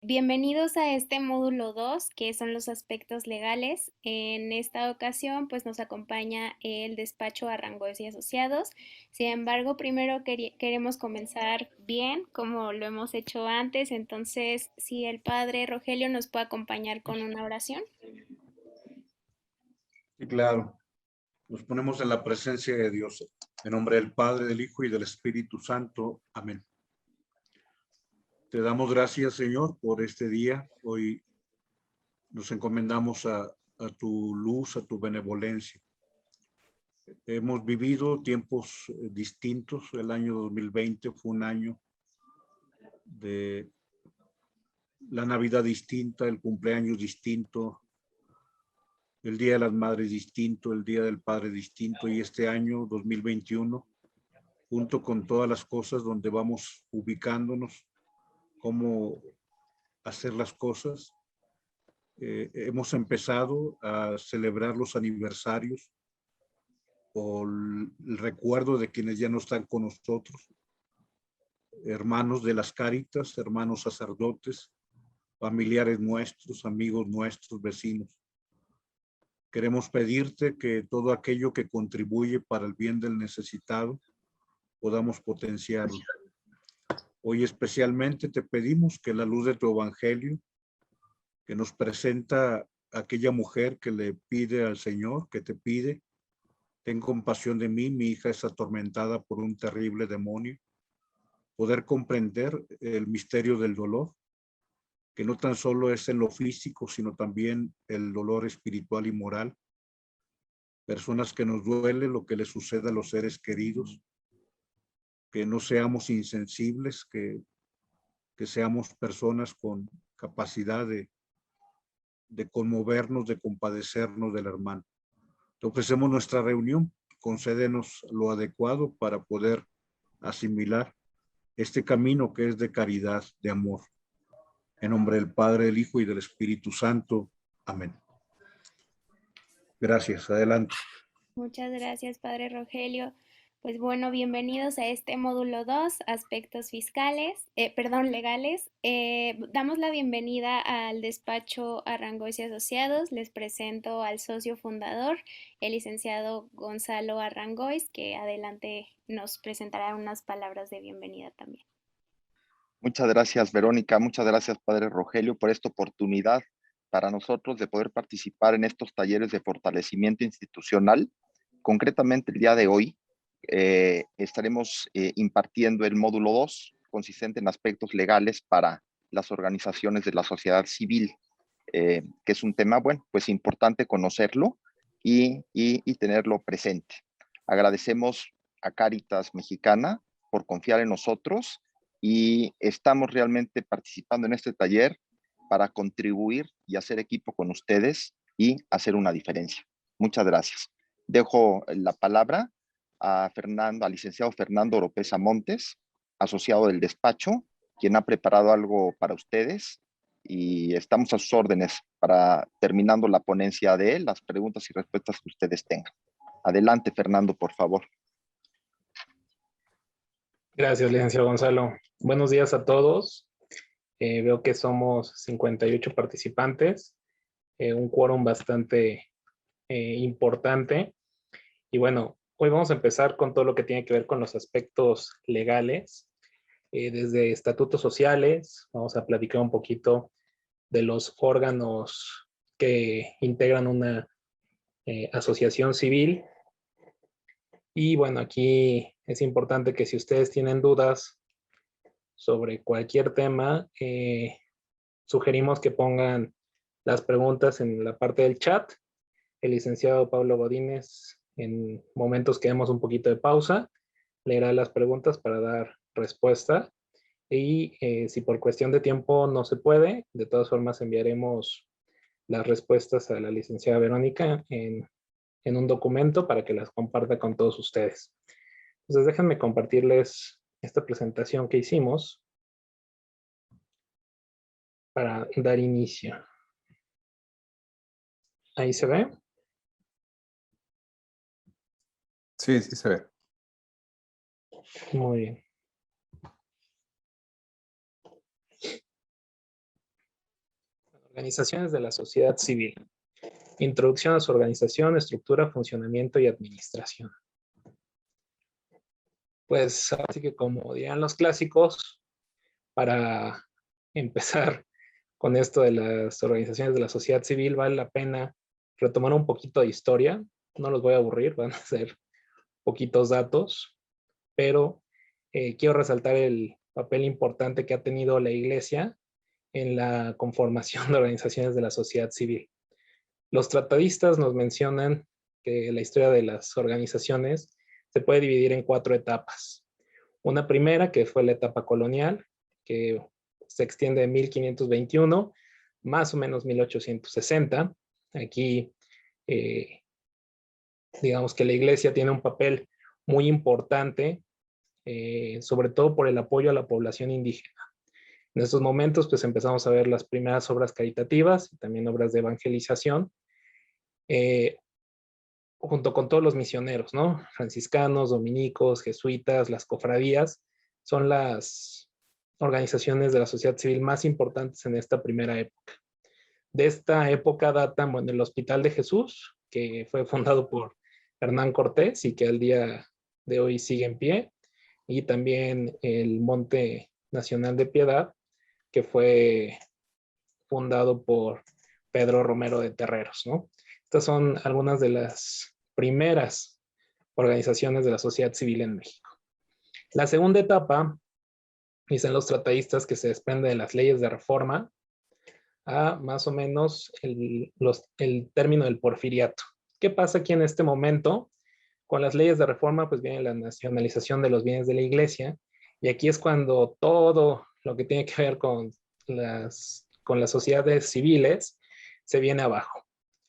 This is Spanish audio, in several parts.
Bienvenidos a este módulo 2, que son los aspectos legales. En esta ocasión, pues nos acompaña el despacho Arrangois y Asociados. Sin embargo, primero queremos comenzar bien, como lo hemos hecho antes. Entonces, si el padre Rogelio nos puede acompañar con una oración. Sí, claro. Nos ponemos en la presencia de Dios. En nombre del Padre, del Hijo y del Espíritu Santo. Amén. Te damos gracias, Señor, por este día. Hoy nos encomendamos a tu luz, a tu benevolencia. Hemos vivido tiempos distintos. El año 2020 fue un año de la Navidad distinta, el cumpleaños distinto, el Día de las Madres distinto, el Día del Padre distinto, y este año 2021, junto con todas las cosas donde vamos ubicándonos, cómo hacer las cosas. Hemos empezado a celebrar los aniversarios o el recuerdo de quienes ya no están con nosotros, hermanos de las Cáritas, hermanos sacerdotes, familiares nuestros, amigos nuestros, vecinos. Queremos pedirte que todo aquello que contribuye para el bien del necesitado podamos potenciarlo. Hoy especialmente te pedimos que la luz de tu evangelio, que nos presenta aquella mujer que le pide al Señor, que te pide, ten compasión de mí, mi hija es atormentada por un terrible demonio, poder comprender el misterio del dolor, que no tan solo es en lo físico, sino también el dolor espiritual y moral. Personas que nos duele lo que les sucede a los seres queridos, que no seamos insensibles, que seamos personas con capacidad de conmovernos, de compadecernos del hermano. Te ofrecemos nuestra reunión, concédenos lo adecuado para poder asimilar este camino que es de caridad, de amor. En nombre del Padre, del Hijo y del Espíritu Santo. Amén. Gracias. Adelante. Muchas gracias, padre Rogelio. Pues bueno, bienvenidos a este módulo 2, aspectos fiscales, legales. Damos la bienvenida al despacho Arrangois y Asociados. Les presento al socio fundador, el licenciado Gonzalo Arrangois, que adelante nos presentará unas palabras de bienvenida también. Muchas gracias, Verónica. Muchas gracias, padre Rogelio, por esta oportunidad para nosotros de poder participar en estos talleres de fortalecimiento institucional. Concretamente, el día de hoy estaremos impartiendo el módulo 2, consistente en aspectos legales para las organizaciones de la sociedad civil, que es un tema, bueno, pues importante conocerlo y tenerlo presente. Agradecemos a Cáritas Mexicana por confiar en nosotros y estamos realmente participando en este taller para contribuir y hacer equipo con ustedes y hacer una diferencia. Muchas gracias. Dejo la palabra al licenciado Fernando Oropesa Montes, asociado del despacho, quien ha preparado algo para ustedes y estamos a sus órdenes para, terminando la ponencia de él, las preguntas y respuestas que ustedes tengan. Adelante, Fernando, por favor. Gracias, licenciado Gonzalo. Buenos días a todos. Veo que somos 58 participantes, un quórum bastante importante. Y bueno, hoy vamos a empezar con todo lo que tiene que ver con los aspectos legales, desde estatutos sociales. Vamos a platicar un poquito de los órganos que integran una asociación civil. Y bueno, aquí es importante que si ustedes tienen dudas sobre cualquier tema, sugerimos que pongan las preguntas en la parte del chat. El licenciado Pablo Godínez, en momentos que demos un poquito de pausa, leerá las preguntas para dar respuesta. Y si por cuestión de tiempo no se puede, de todas formas enviaremos las respuestas a la licenciada Verónica en un documento para que las comparta con todos ustedes. Entonces déjenme compartirles esta presentación que hicimos para dar inicio. ¿Ahí se ve? Sí, sí se ve. Muy bien. Organizaciones de la sociedad civil. Introducción a su organización, estructura, funcionamiento y administración. Pues así que como dirían los clásicos, para empezar con esto de las organizaciones de la sociedad civil, vale la pena retomar un poquito de historia. No los voy a aburrir, van a ser poquitos datos, pero quiero resaltar el papel importante que ha tenido la Iglesia en la conformación de organizaciones de la sociedad civil. Los tratadistas nos mencionan que la historia de las organizaciones se puede dividir en 4 etapas. Una primera, que fue la etapa colonial, que se extiende de 1521, más o menos 1860. Aquí, digamos que la Iglesia tiene un papel muy importante, sobre todo por el apoyo a la población indígena. En estos momentos, pues empezamos a ver las primeras obras caritativas y también obras de evangelización, junto con todos los misioneros, ¿no? Franciscanos, dominicos, jesuitas, las cofradías, son las organizaciones de la sociedad civil más importantes en esta primera época. De esta época datan, bueno, el Hospital de Jesús, que fue fundado por Hernán Cortés y que al día de hoy sigue en pie, y también el Monte Nacional de Piedad, que fue fundado por Pedro Romero de Terreros, ¿no? Estas son algunas de las primeras organizaciones de la sociedad civil en México. La segunda etapa, dicen los tratadistas, que se desprende de las leyes de reforma a más o menos el término del porfiriato. ¿Qué pasa aquí en este momento? Con las leyes de reforma, pues viene la nacionalización de los bienes de la Iglesia, y aquí es cuando todo lo que tiene que ver con las sociedades civiles se viene abajo.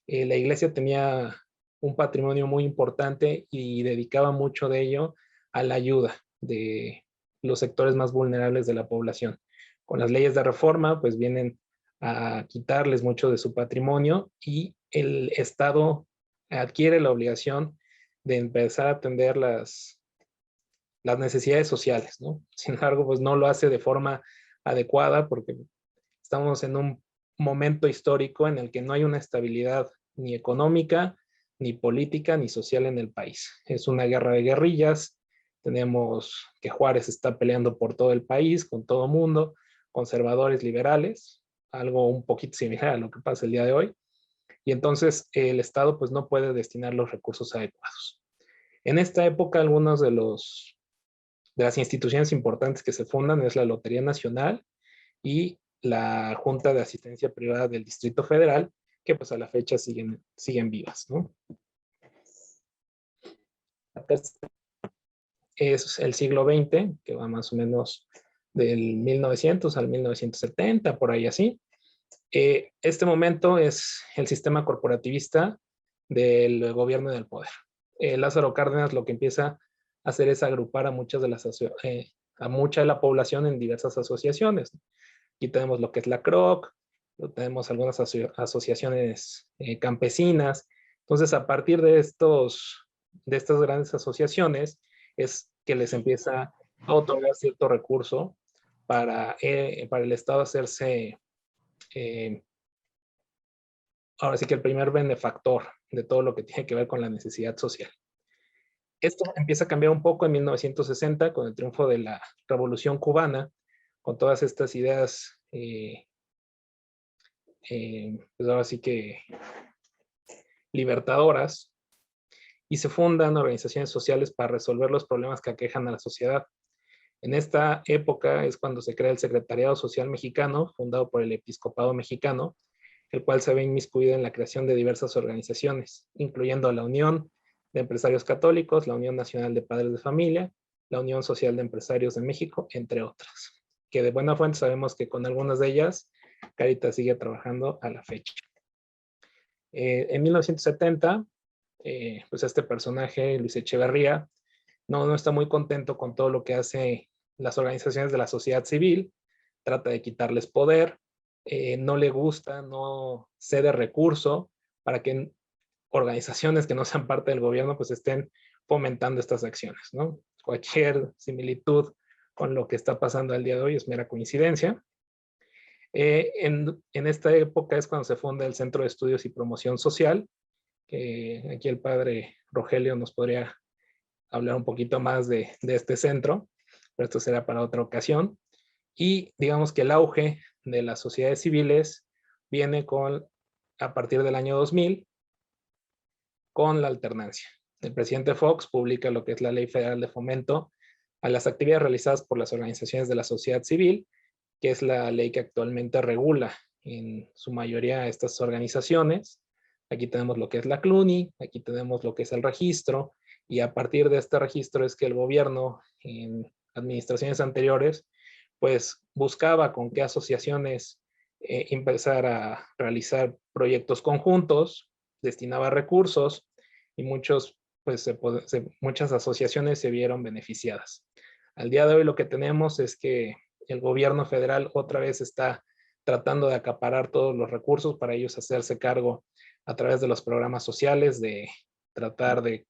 La Iglesia tenía un patrimonio muy importante y dedicaba mucho de ello a la ayuda de los sectores más vulnerables de la población. Con las leyes de reforma, pues vienen a quitarles mucho de su patrimonio, y el Estado adquiere la obligación de empezar a atender las necesidades sociales, ¿no? Sin embargo, pues no lo hace de forma adecuada, porque estamos en un momento histórico en el que no hay una estabilidad ni económica, ni política, ni social en el país. Es una guerra de guerrillas. Tenemos que Juárez está peleando por todo el país, con todo mundo, conservadores, liberales, algo un poquito similar a lo que pasa el día de hoy. Y entonces el Estado pues no puede destinar los recursos adecuados. En esta época, algunos de las instituciones importantes que se fundan es la Lotería Nacional y la Junta de Asistencia Privada del Distrito Federal, que pues a la fecha siguen vivas, ¿no? Es el siglo XX, que va más o menos del 1900 al 1970, por ahí así. Este momento es el sistema corporativista del gobierno y del poder. Lázaro Cárdenas lo que empieza a hacer es agrupar a mucha de la población en diversas asociaciones. Aquí tenemos lo que es la CROC, tenemos algunas asociaciones campesinas. Entonces, a partir de estas grandes asociaciones, es que les empieza a otorgar cierto recurso para el Estado hacerse, ahora sí que el primer benefactor de todo lo que tiene que ver con la necesidad social. Esto empieza a cambiar un poco en 1960 con el triunfo de la Revolución Cubana, con todas estas ideas, pues ahora sí que libertadoras, y se fundan organizaciones sociales para resolver los problemas que aquejan a la sociedad. En esta época es cuando se crea el Secretariado Social Mexicano, fundado por el Episcopado Mexicano, el cual se ve inmiscuido en la creación de diversas organizaciones, incluyendo la Unión de Empresarios Católicos, la Unión Nacional de Padres de Familia, la Unión Social de Empresarios de México, entre otras, que de buena fuente sabemos que con algunas de ellas Cáritas sigue trabajando a la fecha. En 1970, pues este personaje, Luis Echeverría, no está muy contento con todo lo que hace las organizaciones de la sociedad civil, trata de quitarles poder, no le gusta, no cede recurso para que organizaciones que no sean parte del gobierno pues estén fomentando estas acciones, ¿no? Cualquier similitud con lo que está pasando al día de hoy es mera coincidencia. En esta época es cuando se funda el Centro de Estudios y Promoción Social, que aquí el padre Rogelio nos podría hablar un poquito más de este centro, pero esto será para otra ocasión. Y digamos que el auge de las sociedades civiles viene a partir del año 2000 con la alternancia. El presidente Fox publica lo que es la Ley Federal de Fomento a las actividades realizadas por las organizaciones de la sociedad civil, que es la ley que actualmente regula en su mayoría estas organizaciones. Aquí tenemos lo que es la CLUNY, aquí tenemos lo que es el registro, y a partir de este registro es que el gobierno en administraciones anteriores pues buscaba con qué asociaciones empezar a realizar proyectos conjuntos, destinaba recursos y muchas asociaciones se vieron beneficiadas. Al día de hoy lo que tenemos es que el gobierno federal otra vez está tratando de acaparar todos los recursos para ellos hacerse cargo a través de los programas sociales, de tratar de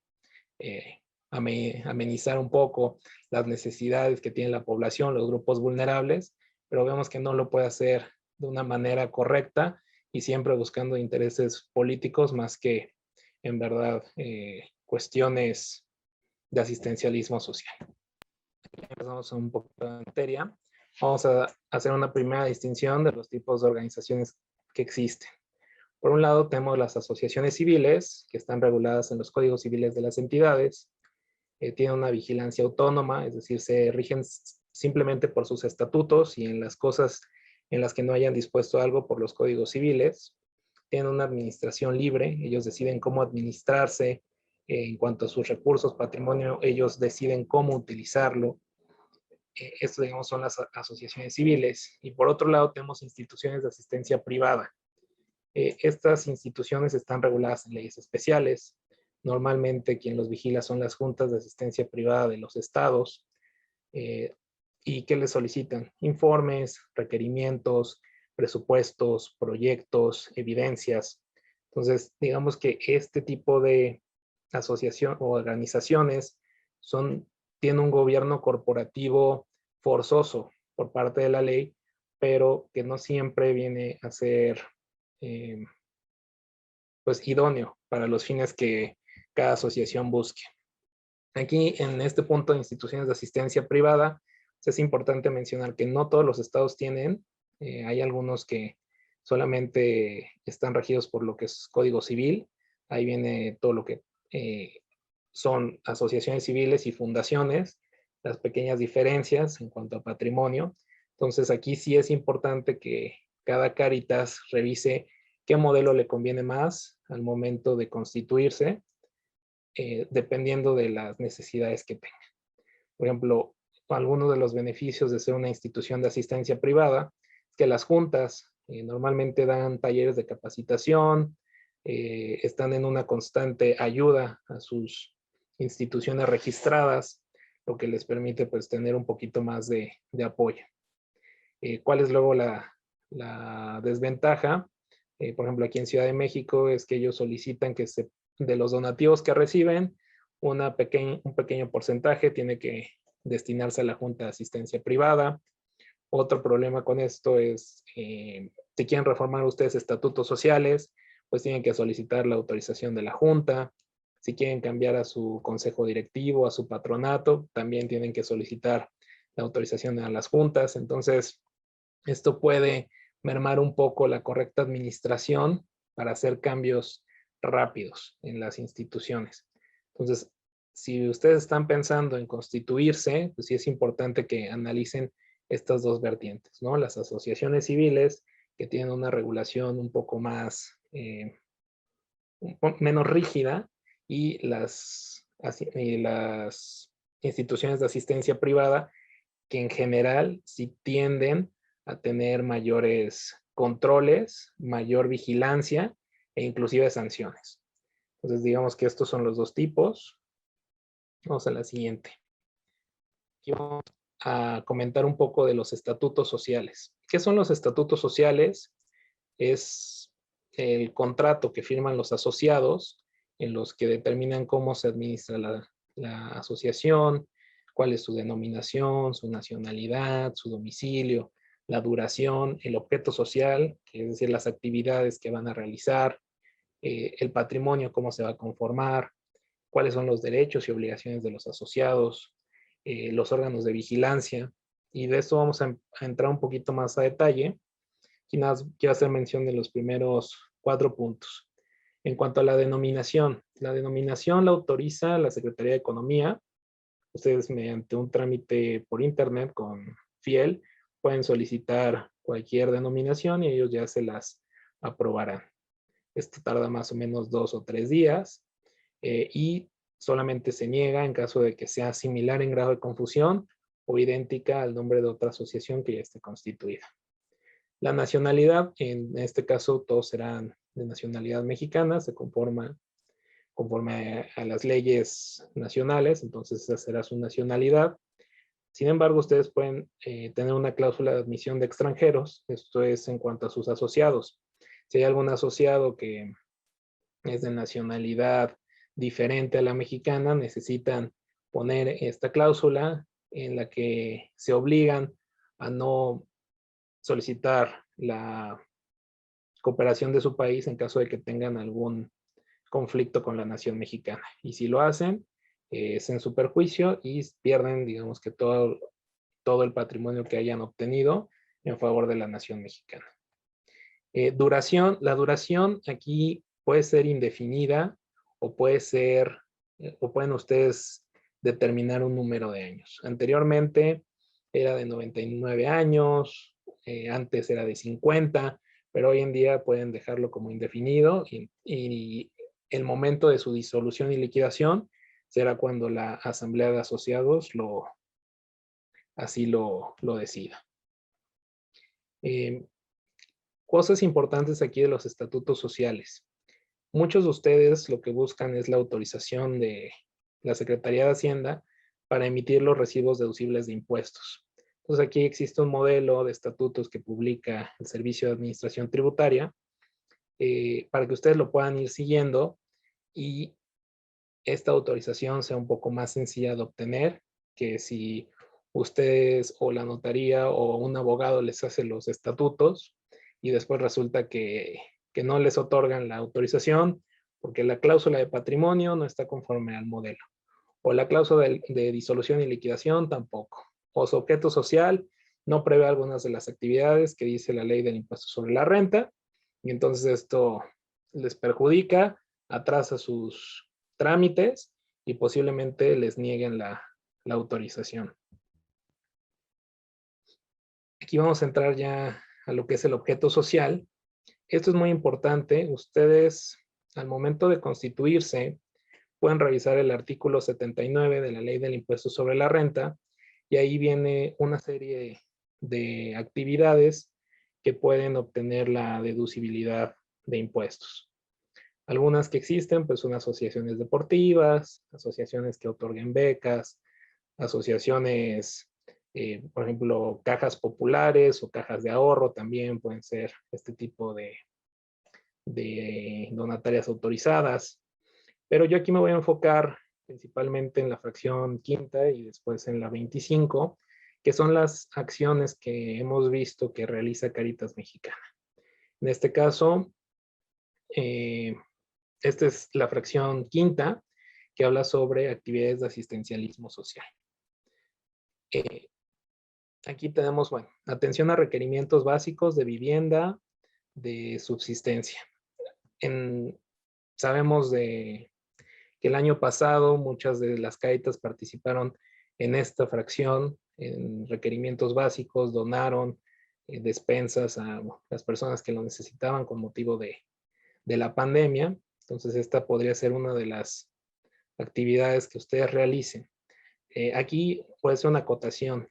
amenizar un poco las necesidades que tiene la población, los grupos vulnerables, pero vemos que no lo puede hacer de una manera correcta y siempre buscando intereses políticos más que en verdad cuestiones de asistencialismo social. Empezamos un poco en materia. Vamos a hacer una primera distinción de los tipos de organizaciones que existen. Por un lado tenemos las asociaciones civiles, que están reguladas en los códigos civiles de las entidades, tienen una vigilancia autónoma, es decir, se rigen simplemente por sus estatutos y en las cosas en las que no hayan dispuesto algo por los códigos civiles. Tienen una administración libre, ellos deciden cómo administrarse en cuanto a sus recursos, patrimonio, ellos deciden cómo utilizarlo. Esto, digamos, son las asociaciones civiles. Y por otro lado, tenemos instituciones de asistencia privada. Estas instituciones están reguladas en leyes especiales. Normalmente quien los vigila son las juntas de asistencia privada de los estados. ¿Y qué les solicitan? Informes, requerimientos, presupuestos, proyectos, evidencias. Entonces, digamos que este tipo de asociación o organizaciones tienen un gobierno corporativo forzoso por parte de la ley, pero que no siempre viene a ser pues idóneo para los fines que cada asociación busque. Aquí en este punto de instituciones de asistencia privada, es importante mencionar que no todos los estados tienen, hay algunos que solamente están regidos por lo que es Código Civil, ahí viene todo lo que son asociaciones civiles y fundaciones, las pequeñas diferencias en cuanto a patrimonio. Entonces aquí sí es importante que cada Cáritas revise qué modelo le conviene más al momento de constituirse, dependiendo de las necesidades que tenga. Por ejemplo, algunos de los beneficios de ser una institución de asistencia privada es que las juntas normalmente dan talleres de capacitación, están en una constante ayuda a sus instituciones registradas, lo que les permite pues tener un poquito más de apoyo. ¿Cuál es luego la desventaja? Por ejemplo, aquí en Ciudad de México es que ellos solicitan que de los donativos que reciben, un pequeño porcentaje tiene que destinarse a la Junta de Asistencia Privada. Otro problema con esto es, si quieren reformar ustedes estatutos sociales, pues tienen que solicitar la autorización de la Junta. Si quieren cambiar a su consejo directivo, a su patronato, también tienen que solicitar la autorización a las juntas. Entonces, esto puede mermar un poco la correcta administración para hacer cambios rápidos en las instituciones. Entonces, si ustedes están pensando en constituirse, pues sí es importante que analicen estas dos vertientes, ¿no? Las asociaciones civiles que tienen una regulación un poco más, menos rígida, y las instituciones de asistencia privada que en general sí tienden a tener mayores controles, mayor vigilancia e inclusive sanciones. Entonces digamos que estos son los dos tipos. Vamos a la siguiente. Aquí vamos a comentar un poco de los estatutos sociales. ¿Qué son los estatutos sociales? Es el contrato que firman los asociados en los que determinan cómo se administra la asociación, cuál es su denominación, su nacionalidad, su domicilio, la duración, el objeto social, que es decir, las actividades que van a realizar, el patrimonio, cómo se va a conformar, cuáles son los derechos y obligaciones de los asociados, los órganos de vigilancia, y de esto vamos a entrar un poquito más a detalle. Y nada, quiero hacer mención de los primeros 4 puntos. En cuanto a la denominación la autoriza la Secretaría de Economía. Ustedes mediante un trámite por internet con Fiel pueden solicitar cualquier denominación y ellos ya se las aprobarán. Esto tarda más o menos 2 o 3 días y solamente se niega en caso de que sea similar en grado de confusión o idéntica al nombre de otra asociación que ya esté constituida. La nacionalidad, en este caso todos serán de nacionalidad mexicana, se conforme a las leyes nacionales, entonces esa será su nacionalidad. Sin embargo, ustedes pueden tener una cláusula de admisión de extranjeros, esto es en cuanto a sus asociados. Si hay algún asociado que es de nacionalidad diferente a la mexicana, necesitan poner esta cláusula en la que se obligan a no solicitar la cooperación de su país en caso de que tengan algún conflicto con la nación mexicana. Y si lo hacen, es en su perjuicio y pierden, digamos que todo el patrimonio que hayan obtenido en favor de la nación mexicana. La duración aquí puede ser indefinida o puede ser, o pueden ustedes determinar un número de años. Anteriormente era de 99 años, antes era de 50, pero hoy en día pueden dejarlo como indefinido y el momento de su disolución y liquidación será cuando la asamblea de asociados así lo decida. Cosas importantes aquí de los estatutos sociales. Muchos de ustedes lo que buscan es la autorización de la Secretaría de Hacienda para emitir los recibos deducibles de impuestos. Entonces aquí existe un modelo de estatutos que publica el Servicio de Administración Tributaria para que ustedes lo puedan ir siguiendo y esta autorización sea un poco más sencilla de obtener que si ustedes o la notaría o un abogado les hace los estatutos y después resulta que no les otorgan la autorización porque la cláusula de patrimonio no está conforme al modelo o la cláusula de disolución y liquidación tampoco o su objeto social no prevé algunas de las actividades que dice la ley del impuesto sobre la renta y entonces esto les perjudica, atrasa sus trámites y posiblemente les nieguen la autorización. Aquí vamos a entrar ya a lo que es el objeto social. Esto es muy importante. Ustedes, al momento de constituirse, pueden revisar el artículo 79 de la Ley del Impuesto sobre la Renta y ahí viene una serie de actividades que pueden obtener la deducibilidad de impuestos. Algunas que existen, pues son asociaciones deportivas, asociaciones que otorguen becas, asociaciones, por ejemplo, cajas populares o cajas de ahorro también pueden ser este tipo de donatarias autorizadas. Pero yo aquí me voy a enfocar principalmente en la fracción quinta y después en la 25, que son las acciones que hemos visto que realiza Cáritas Mexicana. En este caso, esta es la fracción quinta que habla sobre actividades de asistencialismo social. Aquí tenemos, bueno, atención a requerimientos básicos de vivienda, de subsistencia. Sabemos que el año pasado muchas de las Cáritas participaron en esta fracción, en requerimientos básicos, donaron despensas a las personas que lo necesitaban con motivo de la pandemia. Entonces esta podría ser una de las actividades que ustedes realicen. Aquí puede ser una acotación.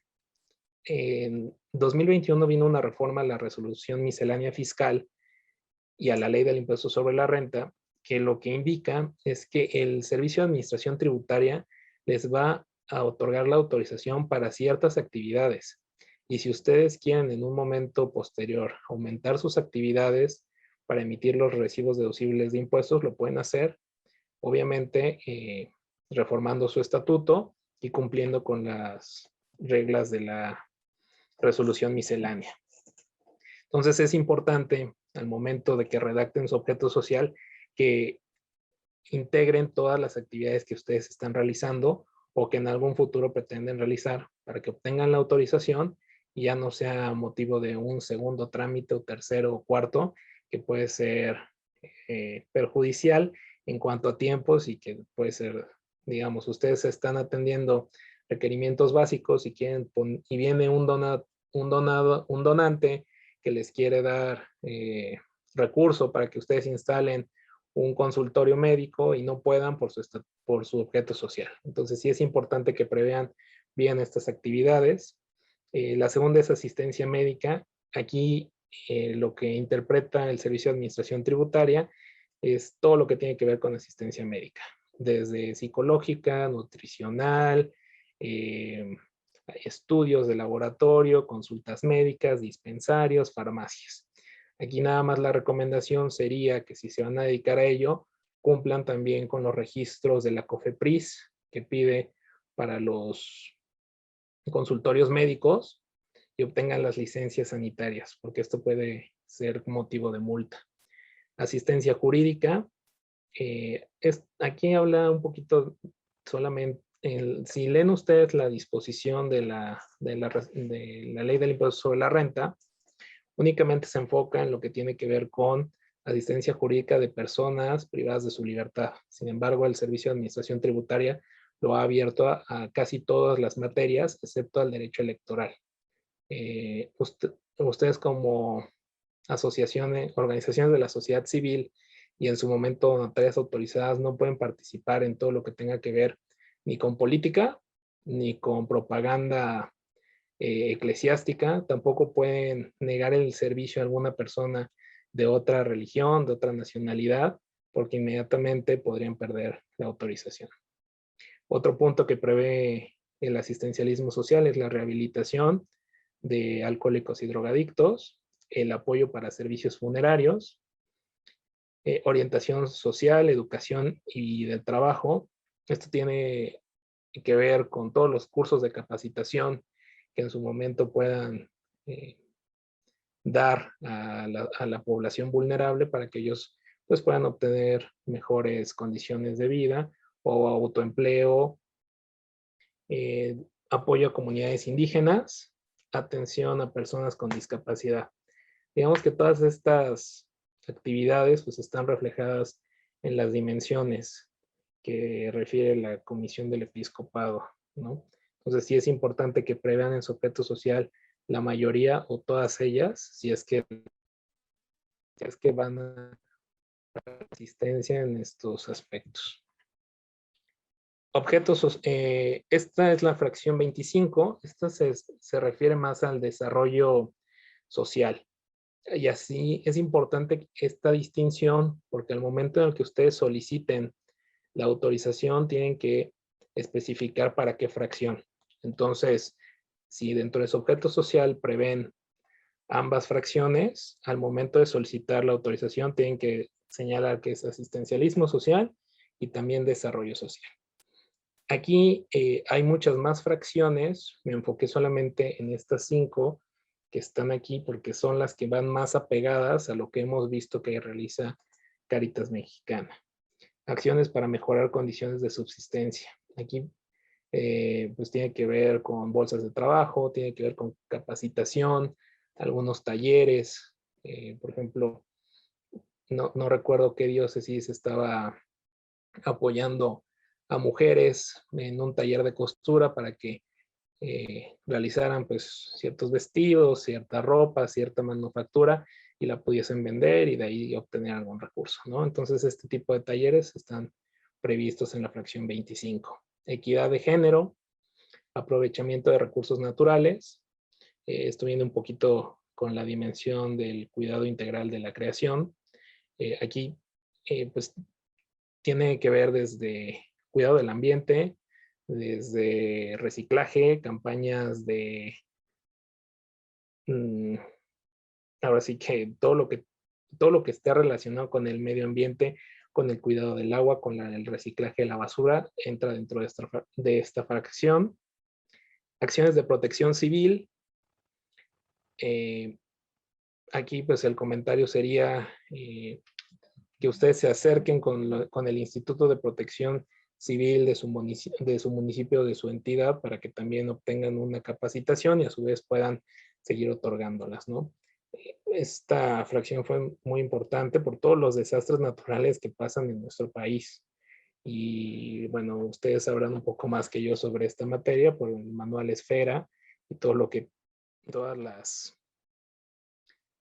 En 2021 vino una reforma a la resolución miscelánea fiscal y a la ley del impuesto sobre la renta, que lo que indica es que el Servicio de Administración Tributaria les va a otorgar la autorización para ciertas actividades. Y si ustedes quieren en un momento posterior aumentar sus actividades para emitir los recibos deducibles de impuestos, lo pueden hacer, obviamente reformando su estatuto y cumpliendo con las reglas de la resolución miscelánea. Entonces es importante al momento de que redacten su objeto social que integren todas las actividades que ustedes están realizando o que en algún futuro pretenden realizar para que obtengan la autorización y ya no sea motivo de un segundo trámite o tercero o cuarto que puede ser perjudicial en cuanto a tiempos y que puede ser, digamos, ustedes están atendiendo requerimientos básicos y quieren y viene un donante que les quiere dar recurso para que ustedes instalen un consultorio médico y no puedan por su objeto social. Entonces sí es importante que prevean bien estas actividades. La segunda es asistencia médica. Aquí lo que interpreta el Servicio de Administración Tributaria es todo lo que tiene que ver con asistencia médica, desde psicológica, nutricional, estudios de laboratorio, consultas médicas, dispensarios, farmacias. Aquí nada más la recomendación sería que si se van a dedicar a ello, cumplan también con los registros de la COFEPRIS que pide para los consultorios médicos y obtengan las licencias sanitarias, porque esto puede ser motivo de multa. Asistencia jurídica. Aquí habla un poquito solamente, si leen ustedes la disposición de la ley del impuesto sobre la renta, únicamente se enfoca en lo que tiene que ver con asistencia jurídica de personas privadas de su libertad. Sin embargo, el Servicio de Administración Tributaria lo ha abierto a casi todas las materias, excepto al derecho electoral. Ustedes como asociaciones, organizaciones de la sociedad civil y en su momento notarias autorizadas no pueden participar en todo lo que tenga que ver ni con política, ni con propaganda eclesiástica, tampoco pueden negar el servicio a alguna persona de otra religión, de otra nacionalidad, porque inmediatamente podrían perder la autorización. Otro punto que prevé el asistencialismo social es la rehabilitación de alcohólicos y drogadictos, el apoyo para servicios funerarios, orientación social, educación y del trabajo. Esto tiene que ver con todos los cursos de capacitación que en su momento puedan dar a la población vulnerable para que ellos pues, puedan obtener mejores condiciones de vida o autoempleo, apoyo a comunidades indígenas, atención a personas con discapacidad. Digamos que todas estas actividades pues, están reflejadas en las dimensiones que refiere la Comisión del Episcopado, ¿no? Entonces sí es importante que prevean en su objeto social la mayoría o todas ellas, si es que van a asistencia en estos aspectos. Objetos, esta es la fracción 25, esta se refiere más al desarrollo social. Y así es importante esta distinción porque al momento en el que ustedes soliciten la autorización tienen que especificar para qué fracción. Entonces, si dentro de su objeto social prevén ambas fracciones, al momento de solicitar la autorización tienen que señalar que es asistencialismo social y también desarrollo social. Aquí hay muchas más fracciones, me enfoqué solamente en estas 5 que están aquí porque son las que van más apegadas a lo que hemos visto que realiza Cáritas Mexicana. Acciones para mejorar condiciones de subsistencia. Aquí pues tiene que ver con bolsas de trabajo, tiene que ver con capacitación, algunos talleres, por ejemplo, no recuerdo qué diócesis estaba apoyando a mujeres en un taller de costura para que realizaran pues ciertos vestidos, cierta ropa, cierta manufactura y la pudiesen vender y de ahí obtener algún recurso, ¿no? Entonces este tipo de talleres están previstos en la fracción 25. Equidad de género, aprovechamiento de recursos naturales, esto viene un poquito con la dimensión del cuidado integral de la creación. Aquí pues tiene que ver desde cuidado del ambiente, desde reciclaje, campañas de, ahora sí que todo lo que esté relacionado con el medio ambiente, con el cuidado del agua, con el reciclaje de la basura, entra dentro de esta fracción. Acciones de protección civil. aquí pues el comentario sería que ustedes se acerquen con el Instituto de Protección Civil de su municipio, de su entidad, para que también obtengan una capacitación y a su vez puedan seguir otorgándolas, ¿no? Esta fracción fue muy importante por todos los desastres naturales que pasan en nuestro país. Y bueno, ustedes sabrán un poco más que yo sobre esta materia por el manual Esfera y todas las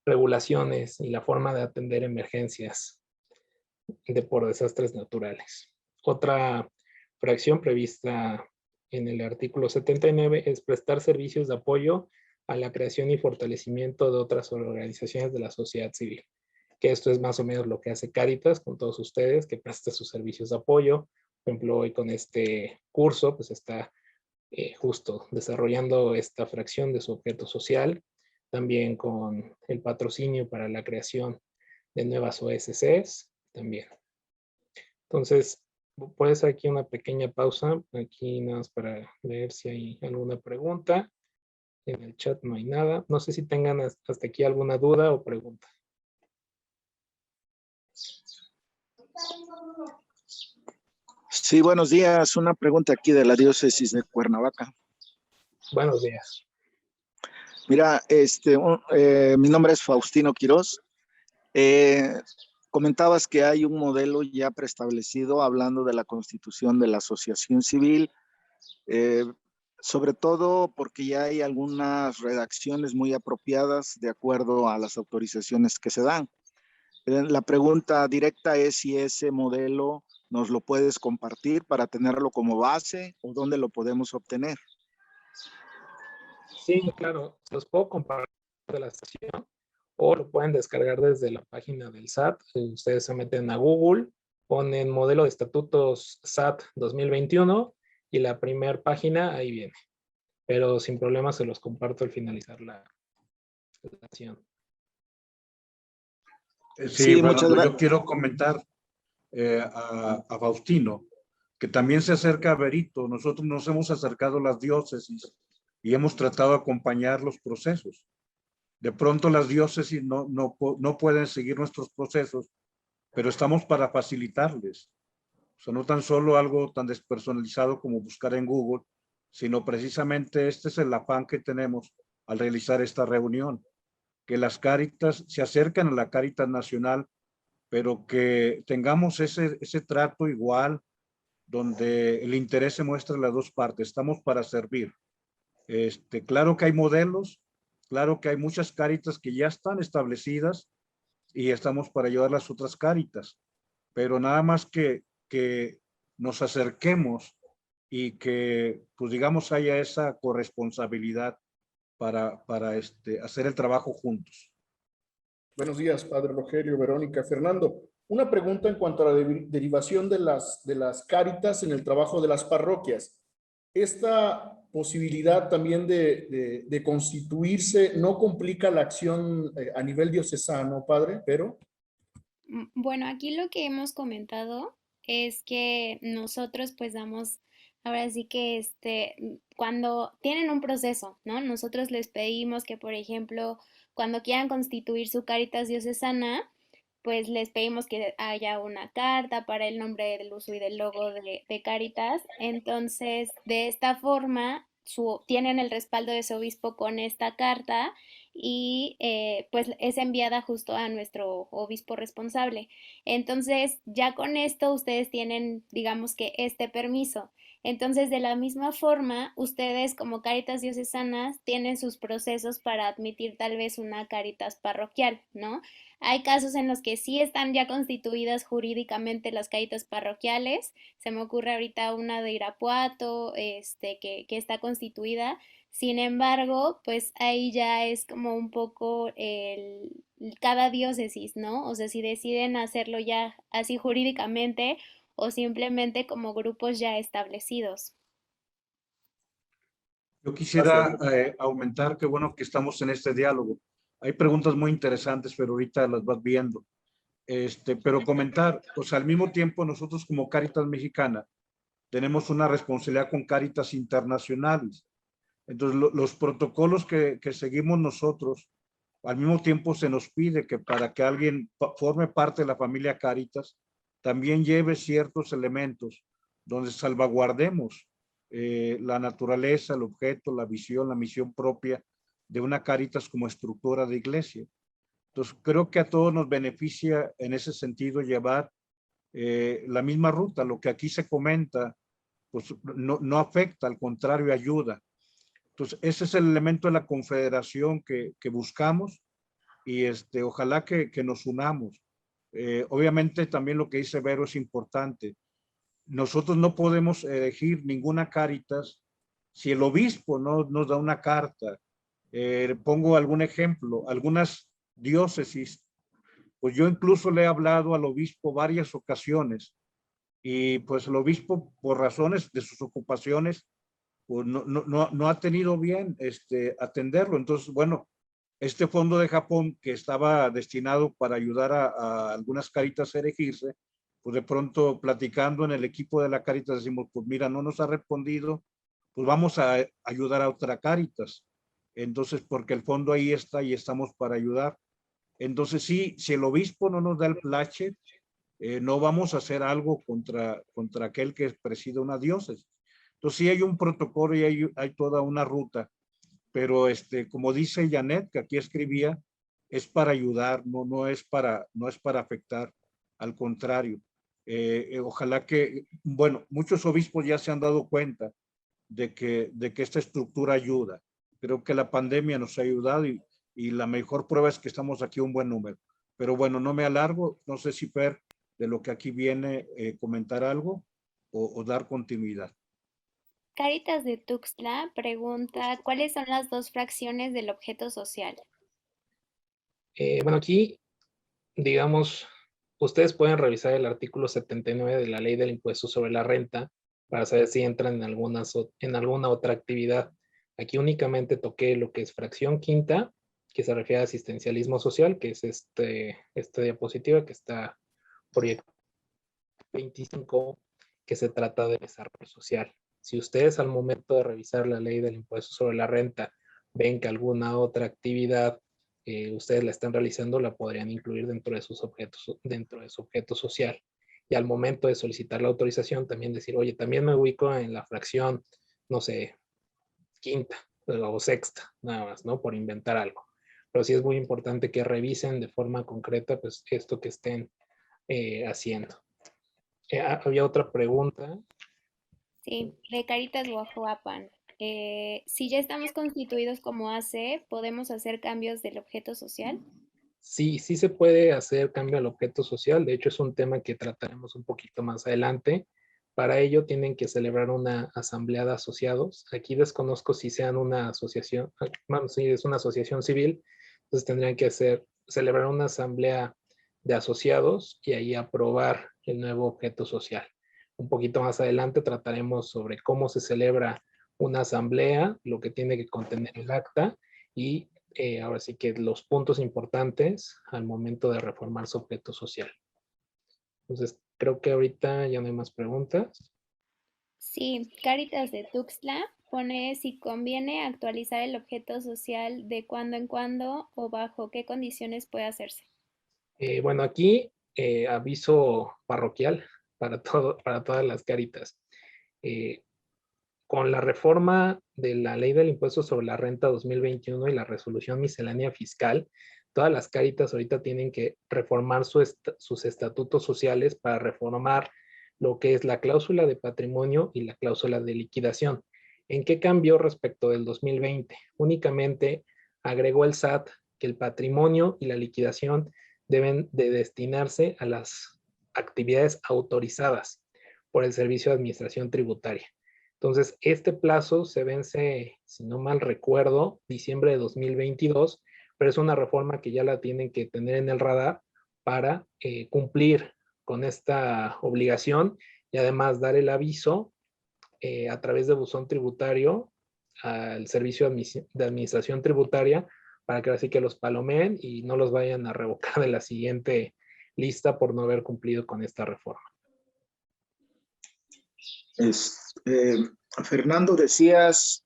regulaciones y la forma de atender emergencias por desastres naturales. Otra fracción prevista en el artículo 79 es prestar servicios de apoyo a la creación y fortalecimiento de otras organizaciones de la sociedad civil, que esto es más o menos lo que hace Cáritas con todos ustedes, que presta sus servicios de apoyo. Por ejemplo, hoy con este curso, pues está justo desarrollando esta fracción de su objeto social, también con el patrocinio para la creación de nuevas OSCs también. Entonces, puede ser aquí una pequeña pausa, aquí nada más para ver si hay alguna pregunta. En el chat no hay nada. No sé si tengan hasta aquí alguna duda o pregunta. Sí, buenos días. Una pregunta aquí de la diócesis de Cuernavaca. Buenos días. Mira, mi nombre es Faustino Quirós. Comentabas que hay un modelo ya preestablecido hablando de la constitución de la asociación civil, sobre todo porque ya hay algunas redacciones muy apropiadas de acuerdo a las autorizaciones que se dan. La pregunta directa es si ese modelo nos lo puedes compartir para tenerlo como base o dónde lo podemos obtener. Sí, claro, los puedo compartir de la estación o lo pueden descargar desde la página del SAT. Ustedes se meten a Google, ponen modelo de estatutos SAT 2021 y la primera página ahí viene. Pero sin problema se los comparto al finalizar la presentación. Sí, muchas Fernando, gracias. yo quiero comentar a Faustino, que también se acerca a Berito. Nosotros nos hemos acercado a las diócesis y hemos tratado de acompañar los procesos. De pronto las diócesis no pueden seguir nuestros procesos, pero estamos para facilitarles. O sea, no tan solo algo tan despersonalizado como buscar en Google, sino precisamente este es el afán que tenemos al realizar esta reunión, que las Cáritas se acercan a la Cáritas Nacional, pero que tengamos ese trato igual, donde el interés se muestra en las dos partes. Estamos para servir. Claro que hay modelos, claro que hay muchas Cáritas que ya están establecidas y estamos para ayudar a las otras Cáritas, pero nada más que nos acerquemos y que, pues digamos, haya esa corresponsabilidad para hacer el trabajo juntos. Buenos días, Padre Rogelio, Verónica, Fernando. Una pregunta en cuanto a la derivación de las Cáritas en el trabajo de las parroquias. Esta posibilidad también de constituirse no complica la acción a nivel diocesano, Padre, pero... Bueno, aquí lo que hemos comentado es que nosotros pues damos, ahora sí que cuando tienen un proceso, ¿no? Nosotros les pedimos que, por ejemplo, cuando quieran constituir su Cáritas diocesana, pues les pedimos que haya una carta para el nombre del uso y del logo de Cáritas. Entonces, de esta forma, tienen el respaldo de su obispo con esta carta y pues es enviada justo a nuestro obispo responsable. Entonces, ya con esto ustedes tienen, digamos que este permiso. Entonces, de la misma forma, ustedes como Cáritas diocesanas tienen sus procesos para admitir tal vez una Cáritas parroquial, ¿no? Hay casos en los que sí están ya constituidas jurídicamente las Cáritas parroquiales. Se me ocurre ahorita una de Irapuato, que está constituida. Sin embargo, pues ahí ya es como un poco cada diócesis, ¿no? O sea, si deciden hacerlo ya así jurídicamente o simplemente como grupos ya establecidos. Yo quisiera aumentar, qué bueno que estamos en este diálogo. Hay preguntas muy interesantes, pero ahorita las vas viendo. Pero comentar, pues al mismo tiempo nosotros como Cáritas Mexicana tenemos una responsabilidad con Cáritas internacionales. Entonces los protocolos que seguimos nosotros al mismo tiempo se nos pide que para que alguien forme parte de la familia Cáritas, también lleve ciertos elementos donde salvaguardemos la naturaleza, el objeto, la visión, la misión propia de una Cáritas como estructura de iglesia. Entonces, creo que a todos nos beneficia en ese sentido llevar la misma ruta. Lo que aquí se comenta, pues no afecta, al contrario, ayuda. Entonces, ese es el elemento de la confederación que buscamos y ojalá que nos unamos. Obviamente también lo que dice Vero es importante. Nosotros no podemos elegir ninguna Cáritas si el obispo no nos da una carta. Pongo algún ejemplo, algunas diócesis, pues yo incluso le he hablado al obispo varias ocasiones y pues el obispo por razones de sus ocupaciones pues no ha tenido bien atenderlo. Entonces, bueno, este fondo de Japón que estaba destinado para ayudar a algunas Cáritas a erigirse, pues de pronto platicando en el equipo de la Cáritas decimos, pues mira, no nos ha respondido, pues vamos a ayudar a otra Cáritas. Entonces, porque el fondo ahí está y estamos para ayudar. Entonces, sí, si el obispo no nos da el plachet, no vamos a hacer algo contra aquel que preside una diócesis. Entonces, sí hay un protocolo y hay toda una ruta, pero como dice Janet, que aquí escribía, es para ayudar, no es para afectar, al contrario. Ojalá que, bueno, muchos obispos ya se han dado cuenta de que esta estructura ayuda. Creo que la pandemia nos ha ayudado y la mejor prueba es que estamos aquí un buen número. Pero bueno, no me alargo, no sé si Per, de lo que aquí viene, comentar algo o dar continuidad. Cáritas de Tuxtla pregunta, ¿cuáles son las dos fracciones del objeto social? Bueno, aquí, digamos, ustedes pueden revisar el artículo 79 de la Ley del Impuesto sobre la Renta para saber si entran en alguna otra actividad. Aquí únicamente toqué lo que es fracción quinta, que se refiere a asistencialismo social, que es esta diapositiva que está proyecto 25, que se trata de desarrollo social. Si ustedes al momento de revisar la Ley del Impuesto sobre la Renta ven que alguna otra actividad ustedes la están realizando, la podrían incluir dentro de su objeto social. Y al momento de solicitar la autorización, también decir, oye, también me ubico en la fracción, no sé, quinta o sexta, nada más, ¿no? Por inventar algo. Pero sí es muy importante que revisen de forma concreta, pues, esto que estén haciendo. Había otra pregunta. Sí, de Cáritas Guajuapan. Si ya estamos constituidos como AC, ¿podemos hacer cambios del objeto social? Sí, sí se puede hacer cambio al objeto social. De hecho, es un tema que trataremos un poquito más adelante. Para ello tienen que celebrar una asamblea de asociados. Aquí desconozco si sean una asociación, bueno, sí, es una asociación civil. Entonces tendrían que celebrar una asamblea de asociados y ahí aprobar el nuevo objeto social. Un poquito más adelante trataremos sobre cómo se celebra una asamblea, lo que tiene que contener el acta y ahora sí que los puntos importantes al momento de reformar su objeto social. Entonces, creo que ahorita ya no hay más preguntas. Sí, Cáritas de Tuxtla pone si conviene actualizar el objeto social de cuando en cuando o bajo qué condiciones puede hacerse. Bueno, aquí aviso parroquial para todas las Cáritas. Con la reforma de la Ley del Impuesto sobre la Renta 2021 y la resolución miscelánea fiscal, todas las Cáritas ahorita tienen que reformar sus estatutos sociales para reformar lo que es la cláusula de patrimonio y la cláusula de liquidación. ¿En qué cambió respecto del 2020? Únicamente agregó el SAT que el patrimonio y la liquidación deben de destinarse a las actividades autorizadas por el Servicio de Administración Tributaria. Entonces, este plazo se vence, si no mal recuerdo, diciembre de 2022, pero es una reforma que ya la tienen que tener en el radar para cumplir con esta obligación y además dar el aviso a través de buzón tributario al Servicio de Administración Tributaria para que así que los palomeen y no los vayan a revocar de la siguiente lista por no haber cumplido con esta reforma. Fernando, decías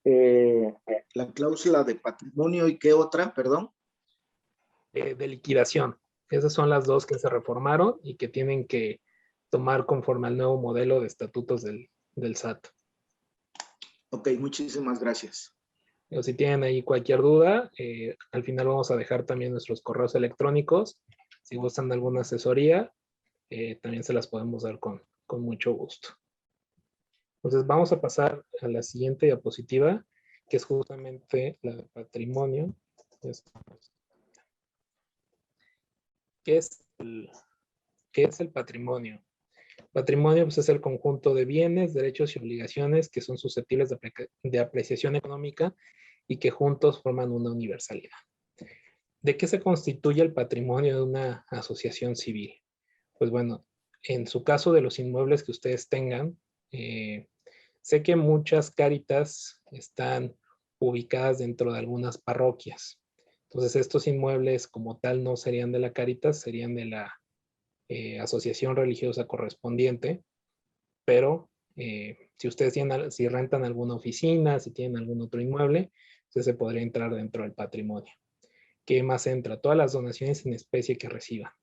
la cláusula de patrimonio y qué otra, perdón. de liquidación. Esas son las dos que se reformaron y que tienen que tomar conforme al nuevo modelo de estatutos del SAT. Ok, muchísimas gracias. O si tienen ahí cualquier duda, al final vamos a dejar también nuestros correos electrónicos. Si gustan de alguna asesoría, también se las podemos dar con mucho gusto. Entonces vamos a pasar a la siguiente diapositiva, que es justamente la de patrimonio. ¿Qué es el patrimonio? Patrimonio, pues, es el conjunto de bienes, derechos y obligaciones que son susceptibles de apreciación económica y que juntos forman una universalidad. ¿De qué se constituye el patrimonio de una asociación civil? Pues bueno, en su caso de los inmuebles que ustedes tengan, sé que muchas Cáritas están ubicadas dentro de algunas parroquias. Entonces, estos inmuebles como tal no serían de la Cáritas, serían de la asociación religiosa correspondiente, pero si ustedes si rentan alguna oficina, si tienen algún otro inmueble, entonces se podría entrar dentro del patrimonio. ¿Qué más entra? Todas las donaciones en especie que reciban.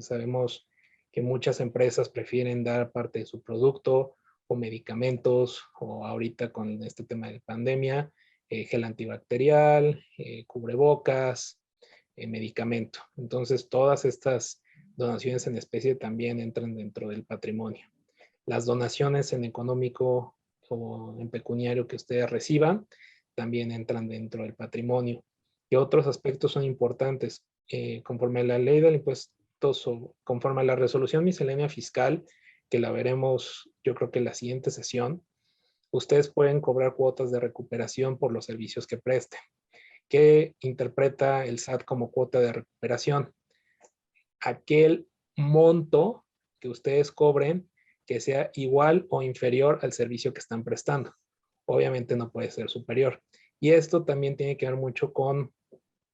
Sabemos que muchas empresas prefieren dar parte de su producto o medicamentos, o ahorita con este tema de pandemia, gel antibacterial, cubrebocas, medicamento. Entonces, todas estas donaciones en especie también entran dentro del patrimonio. Las donaciones en económico o en pecuniario que ustedes reciban también entran dentro del patrimonio. ¿Qué otros aspectos son importantes? Conforme a la ley del impuesto, conforme a la resolución miscelánea fiscal, que la veremos yo creo que en la siguiente sesión, ustedes pueden cobrar cuotas de recuperación por los servicios que presten. ¿Qué interpreta el SAT como cuota de recuperación? Aquel monto que ustedes cobren que sea igual o inferior al servicio que están prestando. Obviamente no puede ser superior. Y esto también tiene que ver mucho con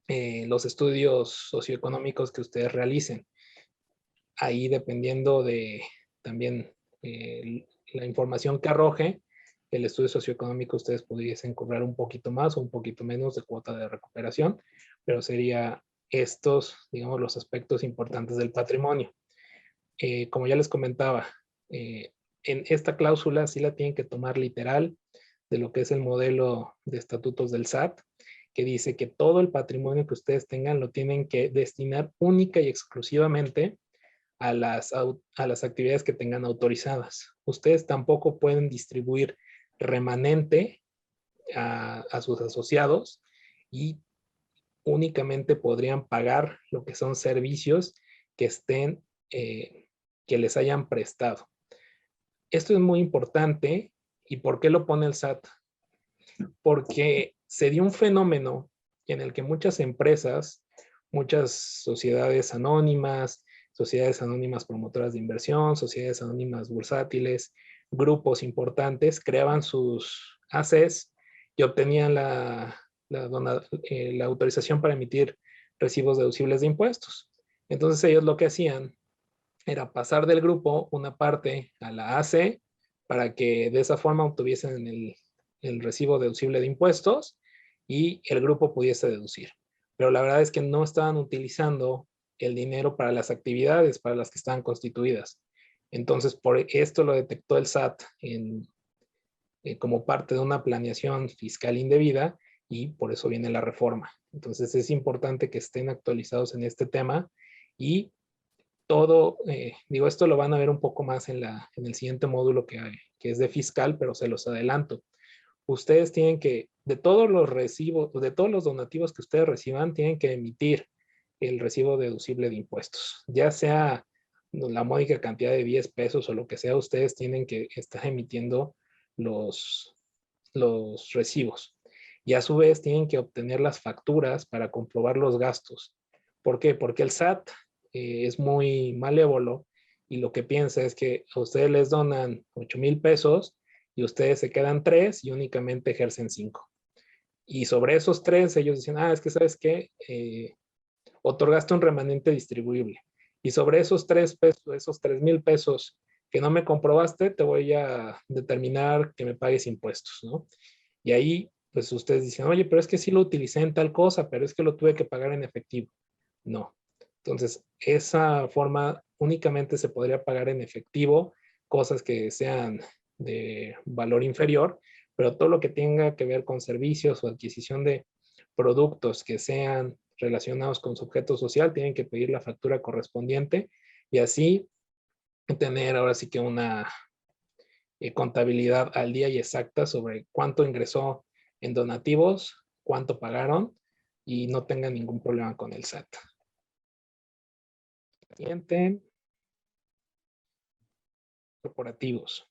los estudios socioeconómicos que ustedes realicen. Ahí, dependiendo de también la información que arroje el estudio socioeconómico, ustedes pudiesen cobrar un poquito más o un poquito menos de cuota de recuperación, pero sería estos, digamos, los aspectos importantes del patrimonio. Como ya les comentaba, en esta cláusula sí la tienen que tomar literal de lo que es el modelo de estatutos del SAT, que dice que todo el patrimonio que ustedes tengan lo tienen que destinar única y exclusivamente a las actividades que tengan autorizadas. Ustedes tampoco pueden distribuir remanente a sus asociados, y únicamente podrían pagar lo que son servicios que estén, que les hayan prestado. Esto es muy importante. ¿Y por qué lo pone el SAT? Porque se dio un fenómeno en el que muchas empresas, muchas sociedades anónimas promotoras de inversión, sociedades anónimas bursátiles, grupos importantes, creaban sus ACs y obtenían la autorización para emitir recibos deducibles de impuestos. Entonces ellos lo que hacían era pasar del grupo una parte a la AC para que de esa forma obtuviesen el recibo deducible de impuestos y el grupo pudiese deducir. Pero la verdad es que no estaban utilizando el dinero para las actividades para las que estaban constituidas. Entonces, por esto lo detectó el SAT como parte de una planeación fiscal indebida, y por eso viene la reforma. Entonces, es importante que estén actualizados en este tema, y todo, esto lo van a ver un poco más en el siguiente módulo que es de fiscal, pero se los adelanto. Ustedes tienen que, de todos los recibos, de todos los donativos que ustedes reciban, tienen que emitir el recibo deducible de impuestos. Ya sea la módica cantidad de 10 pesos o lo que sea, ustedes tienen que estar emitiendo los recibos. Y a su vez tienen que obtener las facturas para comprobar los gastos. ¿Por qué? Porque el SAT es muy malévolo, y lo que piensa es que a ustedes les donan 8,000 pesos y ustedes se quedan 3 y únicamente ejercen 5. Y sobre esos 3 ellos dicen, es que ¿sabes qué? Otorgaste un remanente distribuible. Y sobre esos 3 pesos, esos 3,000 pesos que no me comprobaste, te voy a determinar que me pagues impuestos, ¿no? Y ahí, pues ustedes dicen, oye, pero es que sí lo utilicé en tal cosa, pero es que lo tuve que pagar en efectivo. No. Entonces, esa forma únicamente se podría pagar en efectivo, cosas que sean de valor inferior, pero todo lo que tenga que ver con servicios o adquisición de productos que sean relacionados con su objeto social, tienen que pedir la factura correspondiente y así tener ahora sí que una contabilidad al día y exacta sobre cuánto ingresó en donativos, cuánto pagaron y no tengan ningún problema con el SAT. Siguiente. Corporativos.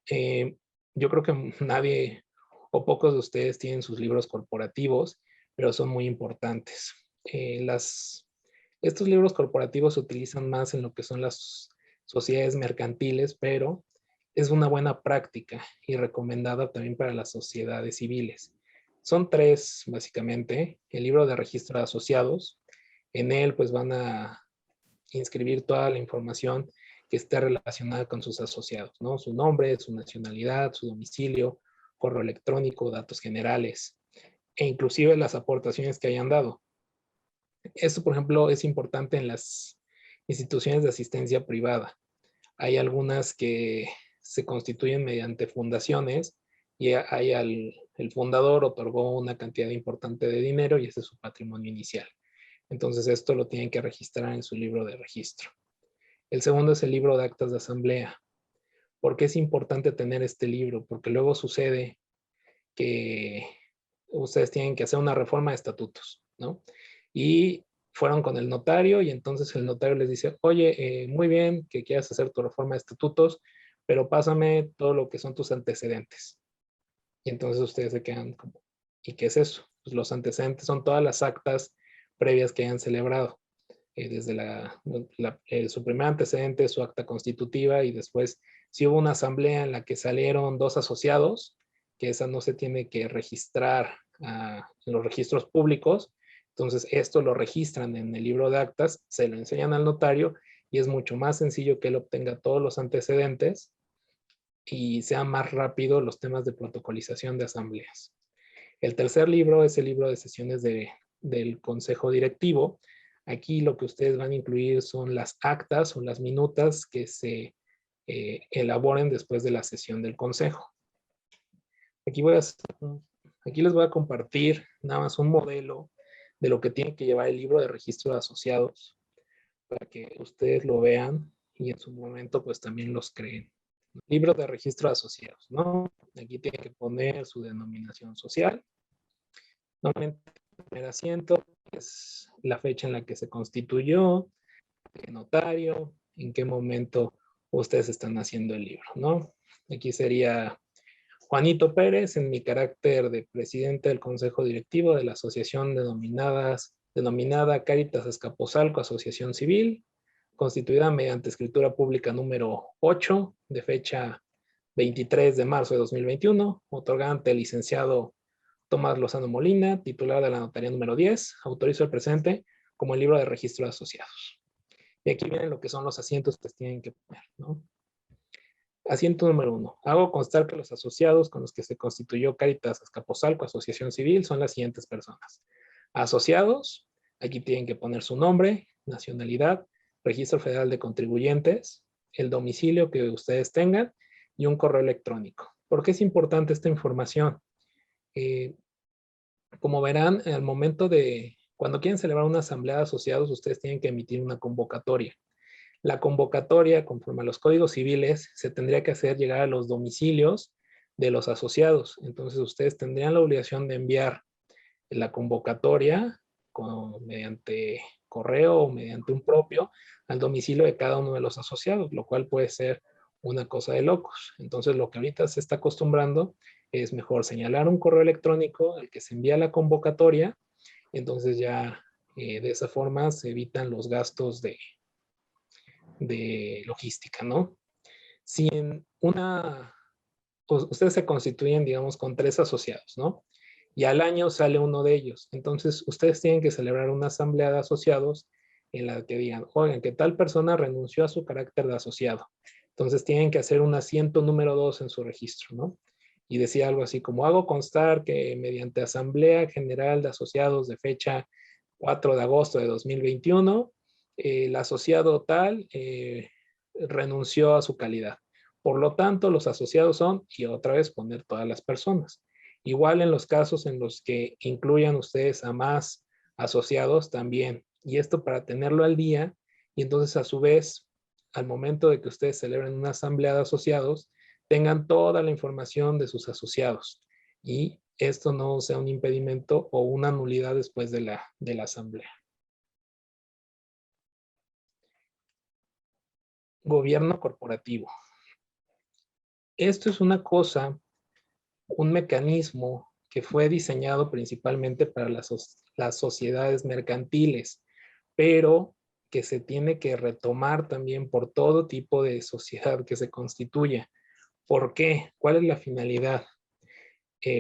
Yo creo que nadie o pocos de ustedes tienen sus libros corporativos, pero son muy importantes. Estos libros corporativos se utilizan más en lo que son las sociedades mercantiles, pero es una buena práctica y recomendada también para las sociedades civiles. Son tres, básicamente. El libro de registro de asociados. En él, pues van a inscribir toda la información que esté relacionada con sus asociados, ¿no? Su nombre, su nacionalidad, su domicilio, correo electrónico, datos generales e inclusive las aportaciones que hayan dado. Esto, por ejemplo, es importante en las instituciones de asistencia privada. Hay algunas que se constituyen mediante fundaciones y el fundador otorgó una cantidad importante de dinero y ese es su patrimonio inicial. Entonces esto lo tienen que registrar en su libro de registro. El segundo es el libro de actas de asamblea. ¿Por qué es importante tener este libro? Porque luego sucede que ustedes tienen que hacer una reforma de estatutos, ¿no? Y fueron con el notario y entonces el notario les dice, oye, muy bien que quieras hacer tu reforma de estatutos, pero pásame todo lo que son tus antecedentes. Y entonces ustedes se quedan como, ¿y qué es eso? Pues los antecedentes son todas las actas previas que hayan celebrado. Desde su primer antecedente, su acta constitutiva y después si hubo una asamblea en la que salieron dos asociados, que esa no se tiene que registrar en los registros públicos, entonces esto lo registran en el libro de actas, se lo enseñan al notario y es mucho más sencillo que él obtenga todos los antecedentes y sea más rápido los temas de protocolización de asambleas. El tercer libro es el libro de sesiones del Consejo Directivo. Aquí lo que ustedes van a incluir son las actas o las minutas que se elaboren después de la sesión del Consejo. Aquí les voy a compartir nada más un modelo de lo que tiene que llevar el libro de registro de asociados para que ustedes lo vean y en su momento pues también los creen. Libro de registro de asociados, ¿no? Aquí tiene que poner su denominación social. Normalmente el primer asiento es la fecha en la que se constituyó, el notario, en qué momento ustedes están haciendo el libro, ¿no? Aquí sería Juanito Pérez en mi carácter de presidente del Consejo Directivo de la asociación denominada Cáritas Azcapotzalco Asociación Civil, constituida mediante escritura pública número 8 de fecha 23 de marzo de 2021, otorgada ante el licenciado Tomás Lozano Molina, titular de la notaría número 10, autorizo el presente como el libro de registro de asociados. Y aquí vienen lo que son los asientos que tienen que poner, ¿no? Asiento número 1. Hago constar que los asociados con los que se constituyó Cáritas Azcapotzalco Asociación Civil son las siguientes personas. Asociados, aquí tienen que poner su nombre, nacionalidad, registro federal de contribuyentes, el domicilio que ustedes tengan y un correo electrónico. ¿Por qué es importante esta información? Como verán, al momento cuando quieren celebrar una asamblea de asociados, ustedes tienen que emitir una convocatoria. La convocatoria, conforme a los códigos civiles, se tendría que hacer llegar a los domicilios de los asociados. Entonces, ustedes tendrían la obligación de enviar la convocatoria mediante correo o mediante un propio al domicilio de cada uno de los asociados, lo cual puede ser una cosa de locos. Entonces, lo que ahorita se está acostumbrando es mejor señalar un correo electrónico al que se envía la convocatoria. Entonces, ya de esa forma se evitan los gastos de logística, ¿no? Si ustedes se constituyen, digamos, con 3 asociados, ¿no? Y al año sale uno de ellos. Entonces, ustedes tienen que celebrar una asamblea de asociados en la que digan, oigan, que tal persona renunció a su carácter de asociado. Entonces, tienen que hacer un asiento número 2 en su registro, ¿no? Y decía algo así como, hago constar que mediante asamblea general de asociados de fecha 4 de agosto de 2021, el asociado tal renunció a su calidad. Por lo tanto, los asociados son, y otra vez poner todas las personas. Igual en los casos en los que incluyan ustedes a más asociados también. Y esto para tenerlo al día, y entonces a su vez, al momento de que ustedes celebren una asamblea de asociados, tengan toda la información de sus asociados. Y esto no sea un impedimento o una nulidad después de la asamblea. Gobierno corporativo. Esto es una cosa, un mecanismo que fue diseñado principalmente para las sociedades mercantiles, pero que se tiene que retomar también por todo tipo de sociedad que se constituya. ¿Por qué? ¿Cuál es la finalidad?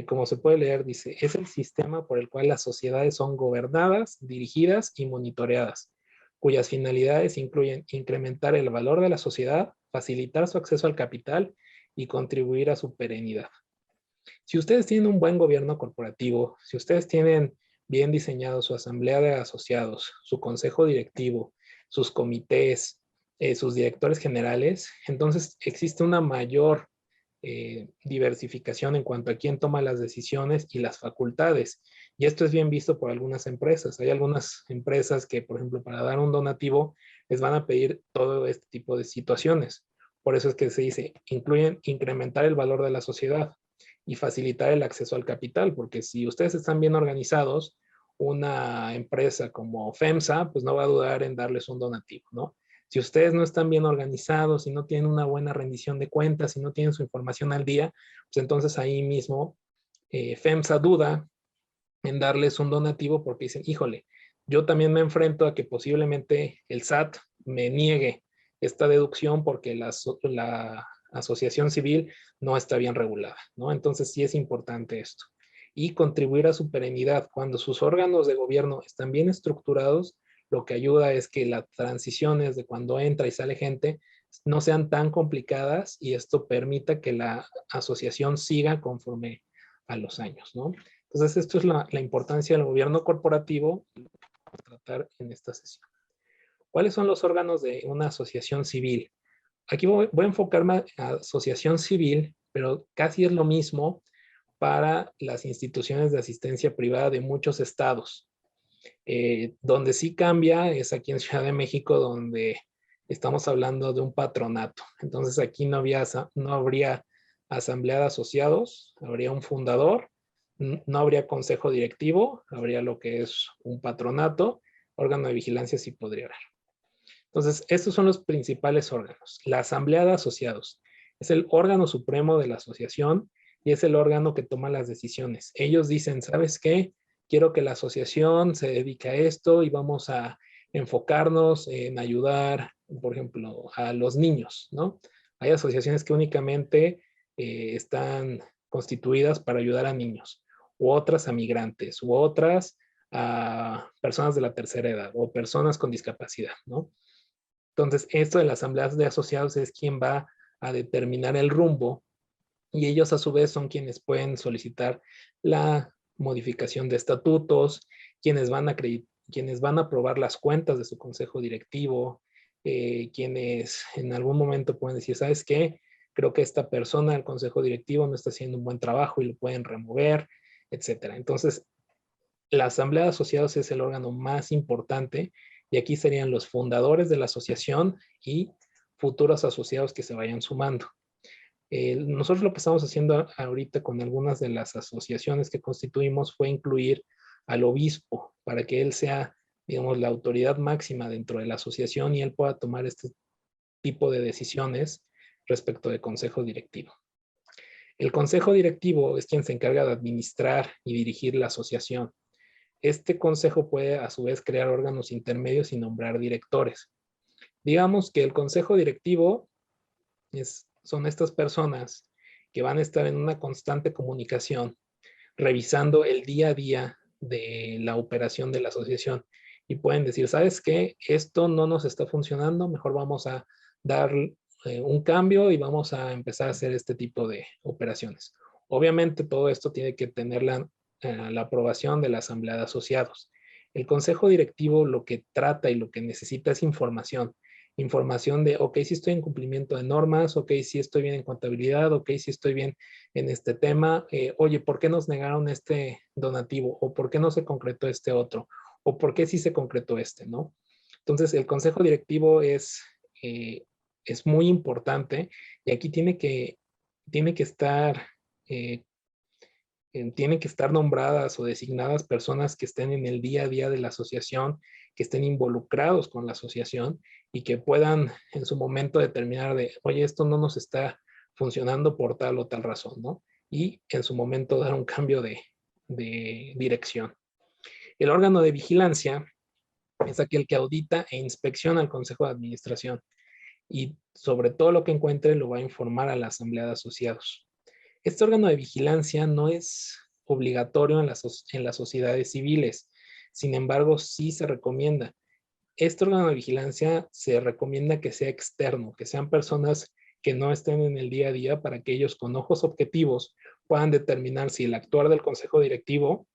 Como se puede leer, dice, es el sistema por el cual las sociedades son gobernadas, dirigidas y monitoreadas, cuyas finalidades incluyen incrementar el valor de la sociedad, facilitar su acceso al capital y contribuir a su perenidad. Si ustedes tienen un buen gobierno corporativo, si ustedes tienen bien diseñado su asamblea de asociados, su consejo directivo, sus comités, sus directores generales, entonces existe una mayor diversificación en cuanto a quién toma las decisiones y las facultades. Y esto es bien visto por algunas empresas. Hay algunas empresas que, por ejemplo, para dar un donativo, les van a pedir todo este tipo de situaciones. Por eso es que se dice, incluyen incrementar el valor de la sociedad y facilitar el acceso al capital, porque si ustedes están bien organizados, una empresa como FEMSA, pues no va a dudar en darles un donativo, ¿no? Si ustedes no están bien organizados, si no tienen una buena rendición de cuentas, si no tienen su información al día, pues entonces ahí mismo FEMSA duda en darles un donativo porque dicen, híjole, yo también me enfrento a que posiblemente el SAT me niegue esta deducción porque la asociación civil no está bien regulada, ¿no? Entonces sí es importante esto. Y contribuir a su perenidad. Cuando sus órganos de gobierno están bien estructurados, lo que ayuda es que las transiciones de cuando entra y sale gente no sean tan complicadas y esto permita que la asociación siga conforme a los años, ¿no? Entonces, esto es la importancia del gobierno corporativo para tratar en esta sesión. ¿Cuáles son los órganos de una asociación civil? Aquí voy a enfocarme a asociación civil, pero casi es lo mismo para las instituciones de asistencia privada de muchos estados. Donde sí cambia es aquí en Ciudad de México, donde estamos hablando de un patronato. Entonces aquí no habría asamblea de asociados, habría un fundador, no habría consejo directivo, habría lo que es un patronato, órgano de vigilancia sí podría haber. Entonces, estos son los principales órganos. La asamblea de asociados es el órgano supremo de la asociación y es el órgano que toma las decisiones. Ellos dicen, ¿sabes qué? Quiero que la asociación se dedique a esto y vamos a enfocarnos en ayudar, por ejemplo, a los niños, ¿no? Hay asociaciones que únicamente están constituidas para ayudar a niños, u otras a migrantes, u otras a personas de la tercera edad o personas con discapacidad, ¿no? Entonces, esto de las asambleas de asociados es quien va a determinar el rumbo y ellos a su vez son quienes pueden solicitar la modificación de estatutos, quienes van a aprobar las cuentas de su consejo directivo, quienes en algún momento pueden decir, ¿sabes qué? Creo que esta persona del consejo directivo no está haciendo un buen trabajo y lo pueden remover, etcétera. Entonces, la asamblea de asociados es el órgano más importante y aquí serían los fundadores de la asociación y futuros asociados que se vayan sumando. Nosotros lo que estamos haciendo ahorita con algunas de las asociaciones que constituimos fue incluir al obispo para que él sea, digamos, la autoridad máxima dentro de la asociación y él pueda tomar este tipo de decisiones respecto de consejo directivo. El consejo directivo es quien se encarga de administrar y dirigir la asociación. Este consejo puede a su vez crear órganos intermedios y nombrar directores. Digamos que el consejo directivo son estas personas que van a estar en una constante comunicación, revisando el día a día de la operación de la asociación y pueden decir, ¿sabes qué? Esto no nos está funcionando, mejor vamos a dar un cambio y vamos a empezar a hacer este tipo de operaciones. Obviamente todo esto tiene que tener la aprobación de la asamblea de asociados. El consejo directivo lo que trata y lo que necesita es información. Información de, ok, si estoy en cumplimiento de normas, ok, si estoy bien en contabilidad, ok, si estoy bien en este tema, oye, ¿por qué nos negaron este donativo? ¿O por qué no se concretó este otro? ¿O por qué sí se concretó este, no? Entonces, el consejo directivo es muy importante y aquí tiene que estar eh, tienen que estar nombradas o designadas personas que estén en el día a día de la asociación, que estén involucrados con la asociación y que puedan en su momento determinar de, oye, esto no nos está funcionando por tal o tal razón, ¿no? Y en su momento dar un cambio de dirección. El órgano de vigilancia es aquel que audita e inspecciona al Consejo de Administración y sobre todo lo que encuentre lo va a informar a la Asamblea de Asociados. Este órgano de vigilancia no es obligatorio en las sociedades civiles, sin embargo, sí se recomienda. Este órgano de vigilancia se recomienda que sea externo, que sean personas que no estén en el día a día para que ellos con ojos objetivos puedan determinar si el actuar del consejo directivo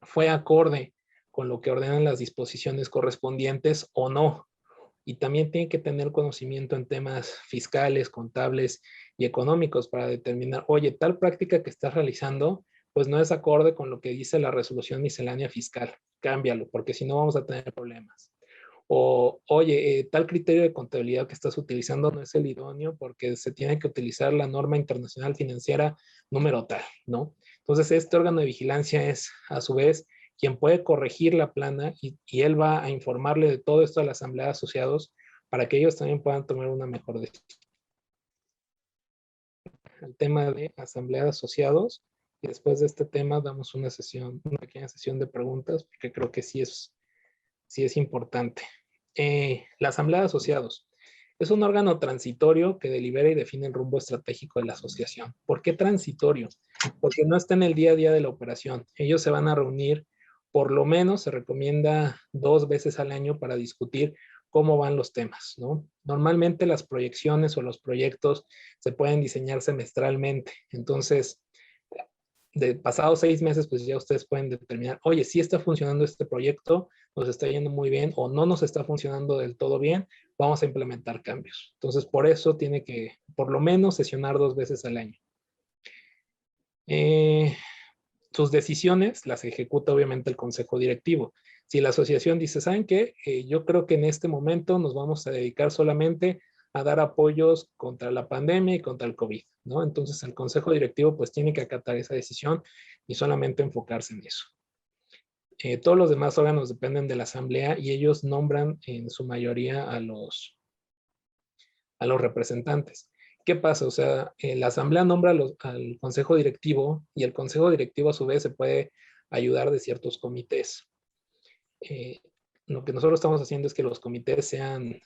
fue acorde con lo que ordenan las disposiciones correspondientes o no. Y también tiene que tener conocimiento en temas fiscales, contables y económicos para determinar, oye, tal práctica que estás realizando, pues no es acorde con lo que dice la resolución miscelánea fiscal. Cámbialo, porque si no vamos a tener problemas. O, oye, tal criterio de contabilidad que estás utilizando no es el idóneo porque se tiene que utilizar la norma internacional financiera número tal, ¿no? Entonces, este órgano de vigilancia es, a su vez, quien puede corregir la plana y él va a informarle de todo esto a la asamblea de asociados para que ellos también puedan tomar una mejor decisión. El tema de asamblea de asociados y después de este tema damos una sesión, una pequeña sesión de preguntas porque creo que sí es importante. La asamblea de asociados es un órgano transitorio que delibera y define el rumbo estratégico de la asociación. ¿Por qué transitorio? Porque no está en el día a día de la operación. Ellos se van a reunir, por lo menos se recomienda 2 veces al año para discutir cómo van los temas, ¿no? Normalmente las proyecciones o los proyectos se pueden diseñar semestralmente. Entonces, de pasados 6 meses, pues ya ustedes pueden determinar, oye, sí está funcionando este proyecto, nos está yendo muy bien o no nos está funcionando del todo bien, vamos a implementar cambios. Entonces, por eso tiene que, por lo menos, sesionar 2 veces al año. Sus decisiones las ejecuta obviamente el consejo directivo. Si la asociación dice, ¿saben qué? Yo creo que en este momento nos vamos a dedicar solamente a dar apoyos contra la pandemia y contra el COVID, ¿no? Entonces el consejo directivo pues tiene que acatar esa decisión y solamente enfocarse en eso. Todos los demás órganos dependen de la asamblea y ellos nombran en su mayoría a los representantes. ¿Qué pasa? O sea, la asamblea nombra al consejo directivo y el consejo directivo a su vez se puede ayudar de ciertos comités. Lo que nosotros estamos haciendo es que los comités sean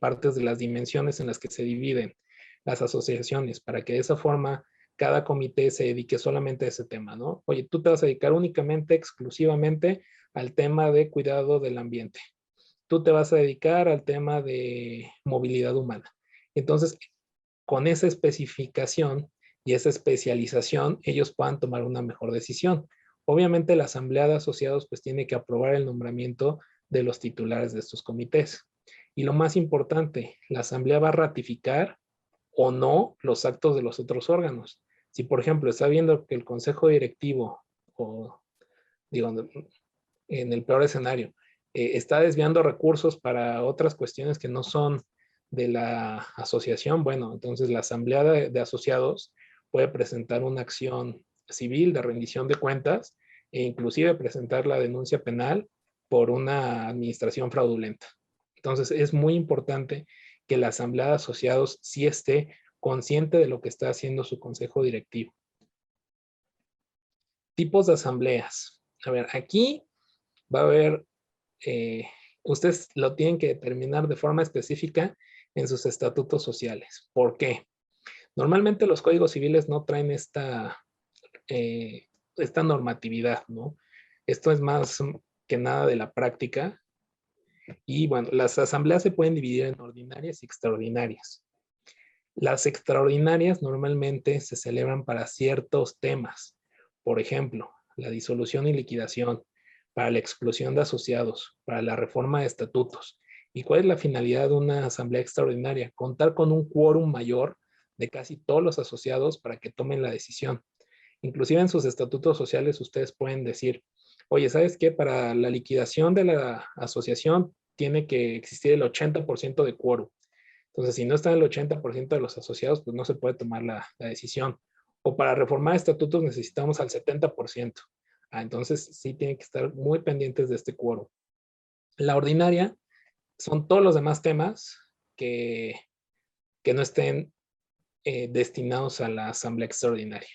partes de las dimensiones en las que se dividen las asociaciones para que de esa forma cada comité se dedique solamente a ese tema, ¿no? Oye, tú te vas a dedicar únicamente, exclusivamente al tema de cuidado del ambiente. Tú te vas a dedicar al tema de movilidad humana. Entonces, con esa especificación y esa especialización, ellos puedan tomar una mejor decisión. Obviamente, la asamblea de asociados pues tiene que aprobar el nombramiento de los titulares de estos comités. Y lo más importante, la asamblea va a ratificar o no los actos de los otros órganos. Si, por ejemplo, está viendo que el consejo directivo, o digo, en el peor escenario, está desviando recursos para otras cuestiones que no son de la asociación, bueno, entonces la asamblea de asociados puede presentar una acción civil de rendición de cuentas e inclusive presentar la denuncia penal por una administración fraudulenta. Entonces es muy importante que la asamblea de asociados sí esté consciente de lo que está haciendo su consejo directivo. Tipos de asambleas. A ver, aquí va a haber, ustedes lo tienen que determinar de forma específica en sus estatutos sociales. ¿Por qué? Normalmente los códigos civiles no traen esta normatividad, ¿no? Esto es más que nada de la práctica. Y bueno, las asambleas se pueden dividir en ordinarias y extraordinarias. Las extraordinarias normalmente se celebran para ciertos temas. Por ejemplo, la disolución y liquidación, para la exclusión de asociados, para la reforma de estatutos. ¿Y cuál es la finalidad de una asamblea extraordinaria? Contar con un quórum mayor de casi todos los asociados para que tomen la decisión. Inclusive en sus estatutos sociales ustedes pueden decir, oye, ¿sabes qué? Para la liquidación de la asociación tiene que existir el 80% de quórum. Entonces, si no está el 80% de los asociados, pues no se puede tomar la decisión. O para reformar estatutos necesitamos al 70%. Entonces, sí tienen que estar muy pendientes de este quórum. La ordinaria son todos los demás temas que no estén destinados a la asamblea extraordinaria.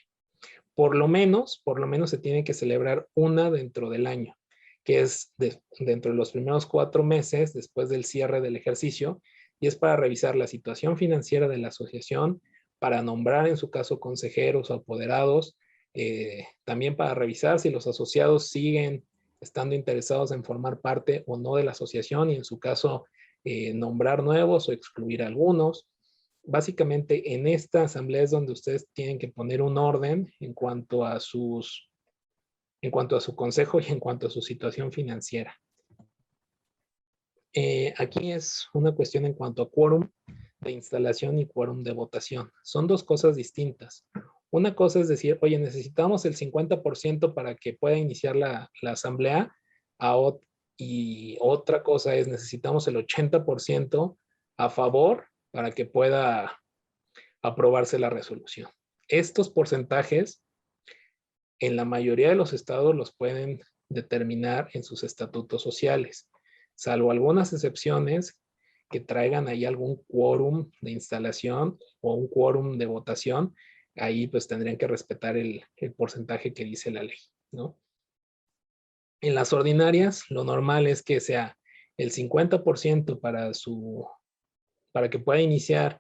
Por lo menos se tiene que celebrar una dentro del año, que es dentro de los primeros 4 meses después del cierre del ejercicio, y es para revisar la situación financiera de la asociación, para nombrar en su caso consejeros o apoderados, también para revisar si los asociados siguen estando interesados en formar parte o no de la asociación y en su caso nombrar nuevos o excluir algunos. Básicamente en esta asamblea es donde ustedes tienen que poner un orden en cuanto a su consejo y en cuanto a su situación financiera. Aquí es una cuestión en cuanto a quórum de instalación y quórum de votación. Son dos cosas distintas. Una cosa es decir, oye, necesitamos el 50% para que pueda iniciar la asamblea, y otra cosa es necesitamos el 80% a favor para que pueda aprobarse la resolución. Estos porcentajes en la mayoría de los estados los pueden determinar en sus estatutos sociales, salvo algunas excepciones que traigan ahí algún quórum de instalación o un quórum de votación. Ahí pues tendrían que respetar el porcentaje que dice la ley, ¿no? En las ordinarias, lo normal es que sea el 50% para que pueda iniciar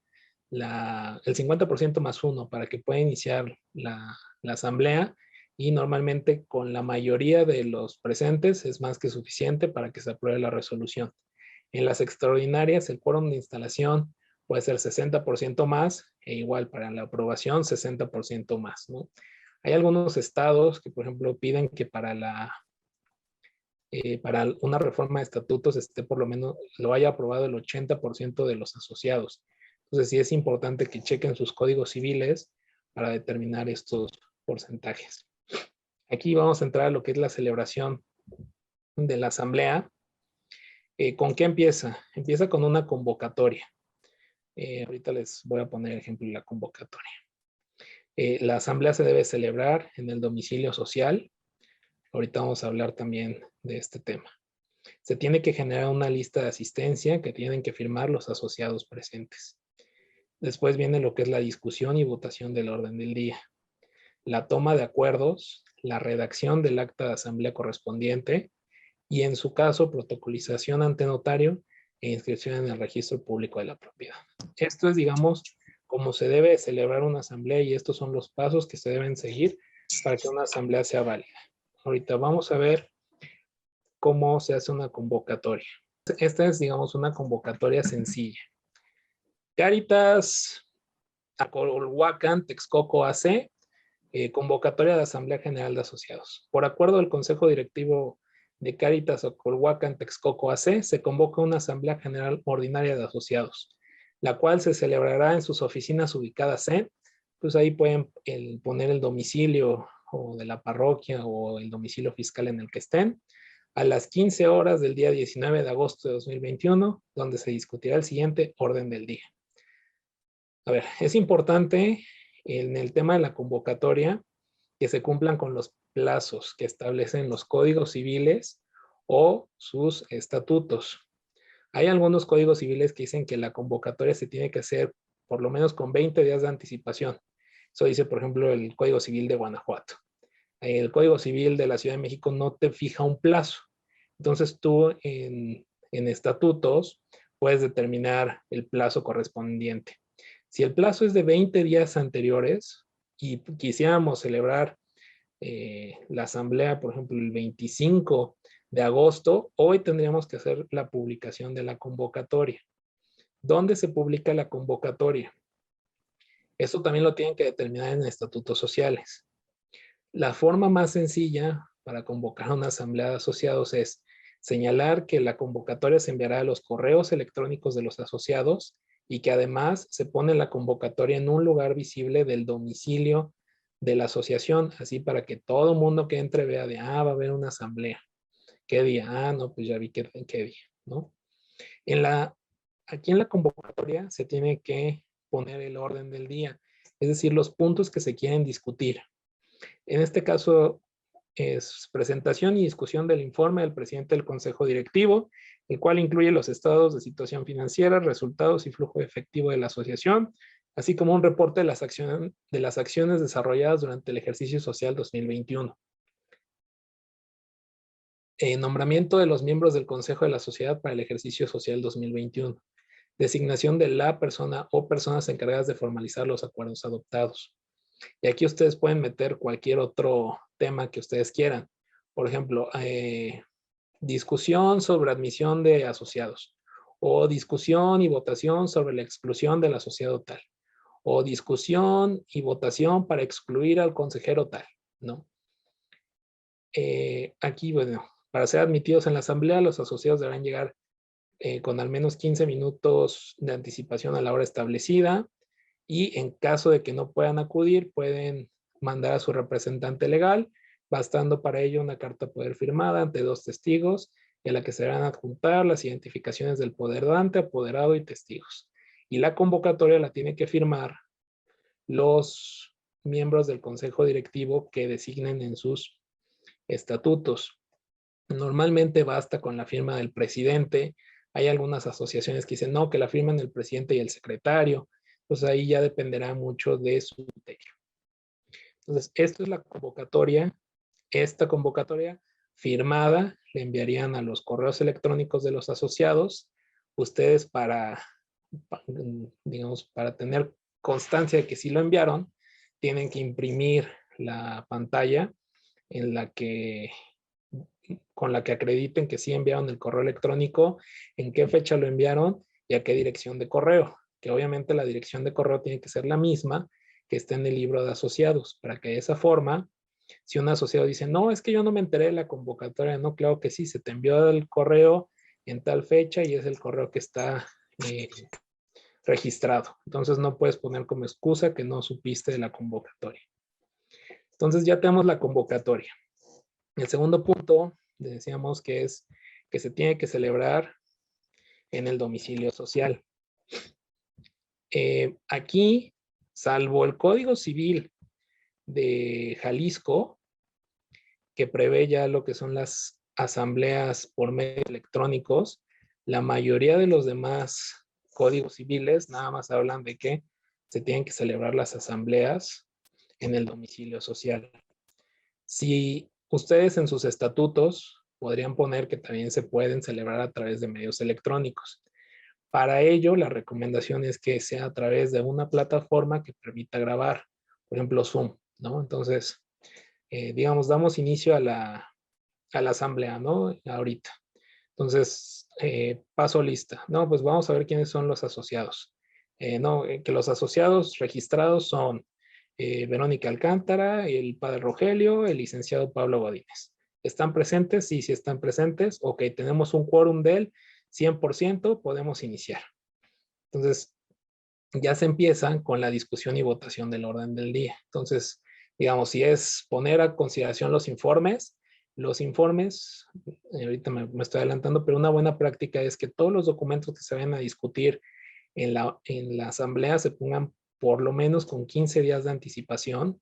el 50% más 1 para que pueda iniciar la asamblea, y normalmente con la mayoría de los presentes es más que suficiente para que se apruebe la resolución. En las extraordinarias, el quórum de instalación puede ser 60% más, e igual para la aprobación 60% más, ¿no? Hay algunos estados que, por ejemplo, piden que para una reforma de estatutos por lo menos lo haya aprobado el 80% de los asociados. Entonces sí es importante que chequen sus códigos civiles para determinar estos porcentajes. Aquí vamos a entrar a lo que es la celebración de la asamblea. ¿Con qué empieza? Empieza con una convocatoria. Ahorita les voy a poner el ejemplo de la convocatoria. La asamblea se debe celebrar en el domicilio social. Ahorita vamos a hablar también de este tema. Se tiene que generar una lista de asistencia que tienen que firmar los asociados presentes. Después viene lo que es la discusión y votación del orden del día, la toma de acuerdos, la redacción del acta de asamblea correspondiente y, en su caso, protocolización ante notario e inscripción en el registro público de la propiedad. Esto es, digamos, cómo se debe celebrar una asamblea, y estos son los pasos que se deben seguir para que una asamblea sea válida. Ahorita vamos a ver cómo se hace una convocatoria. Esta es, digamos, una convocatoria sencilla. Cáritas Acolhuacan, Texcoco AC, convocatoria de Asamblea General de Asociados. Por acuerdo del Consejo Directivo de Cáritas Acolhuacan, Texcoco AC, se convoca una Asamblea General Ordinaria de Asociados, la cual se celebrará en sus oficinas ubicadas en, pues ahí pueden poner el domicilio o de la parroquia o el domicilio fiscal en el que estén, a las 15 horas del día 19 de agosto de 2021, donde se discutirá el siguiente orden del día. A ver, es importante en el tema de la convocatoria que se cumplan con los plazos que establecen los códigos civiles o sus estatutos. Hay algunos códigos civiles que dicen que la convocatoria se tiene que hacer por lo menos con 20 días de anticipación. Eso dice, por ejemplo, el Código Civil de Guanajuato. El Código Civil de la Ciudad de México no te fija un plazo. Entonces tú en estatutos puedes determinar el plazo correspondiente. Si el plazo es de 20 días anteriores y quisiéramos celebrar la asamblea, por ejemplo, el 25 de agosto, hoy tendríamos que hacer la publicación de la convocatoria. ¿Dónde se publica la convocatoria? Eso también lo tienen que determinar en estatutos sociales. La forma más sencilla para convocar una asamblea de asociados es señalar que la convocatoria se enviará a los correos electrónicos de los asociados y que además se pone la convocatoria en un lugar visible del domicilio de la asociación, así para que todo mundo que entre vea de, va a haber una asamblea. ¿Qué día? No, pues ya vi qué día, ¿no? Aquí en la convocatoria se tiene que poner el orden del día, es decir, los puntos que se quieren discutir. En este caso es presentación y discusión del informe del presidente del Consejo Directivo, el cual incluye los estados de situación financiera, resultados y flujo efectivo de la asociación, así como un reporte de las acciones desarrolladas durante el ejercicio social 2021. Nombramiento de los miembros del Consejo de la Sociedad para el ejercicio social 2021. Designación de la persona o personas encargadas de formalizar los acuerdos adoptados. Y aquí ustedes pueden meter cualquier otro tema que ustedes quieran. Por ejemplo, discusión sobre admisión de asociados, o discusión y votación sobre la exclusión del asociado tal, o discusión y votación para excluir al consejero tal, ¿no? Aquí, bueno, para ser admitidos en la asamblea, los asociados deberán llegar con al menos 15 minutos de anticipación a la hora establecida, y en caso de que no puedan acudir, pueden mandar a su representante legal, bastando para ello una carta poder firmada ante 2 testigos, en la que se van a adjuntar las identificaciones del poderante, apoderado y testigos. Y la convocatoria la tiene que firmar los miembros del consejo directivo que designen en sus estatutos. Normalmente basta con la firma del presidente. Hay algunas asociaciones que dicen no, que la firmen el presidente y el secretario. Pues ahí ya dependerá mucho de su criterio. Entonces, esto es la convocatoria. Esta convocatoria firmada le enviarían a los correos electrónicos de los asociados. Ustedes digamos, para tener constancia de que sí lo enviaron, tienen que imprimir la pantalla con la que acrediten que sí enviaron el correo electrónico, en qué fecha lo enviaron y a qué dirección de correo, que obviamente la dirección de correo tiene que ser la misma que está en el libro de asociados, para que de esa forma, si un asociado dice, no, es que yo no me enteré de la convocatoria, no, claro que sí, se te envió el correo en tal fecha y es el correo que está registrado. Entonces no puedes poner como excusa que no supiste de la convocatoria. Entonces ya tenemos la convocatoria. El segundo punto, decíamos que es que se tiene que celebrar en el domicilio social. Aquí, salvo el Código Civil de Jalisco, que prevé ya lo que son las asambleas por medios electrónicos, la mayoría de los demás códigos civiles nada más hablan de que se tienen que celebrar las asambleas en el domicilio social. Si ustedes en sus estatutos podrían poner que también se pueden celebrar a través de medios electrónicos. Para ello, la recomendación es que sea a través de una plataforma que permita grabar, por ejemplo, Zoom, ¿no? Entonces, digamos, damos inicio a la asamblea, ¿no? Ahorita. Entonces, paso lista. No, pues vamos a ver quiénes son los asociados. Que los asociados registrados son Verónica Alcántara, el padre Rogelio, el licenciado Pablo Godínez. ¿Están presentes? Sí, sí están presentes. Ok, tenemos un quórum del 100%, podemos iniciar. Entonces, ya se empiezan con la discusión y votación del orden del día. Entonces, digamos, si es poner a consideración los informes, ahorita me estoy adelantando, pero una buena práctica es que todos los documentos que se vayan a discutir en la asamblea se pongan por lo menos con 15 días de anticipación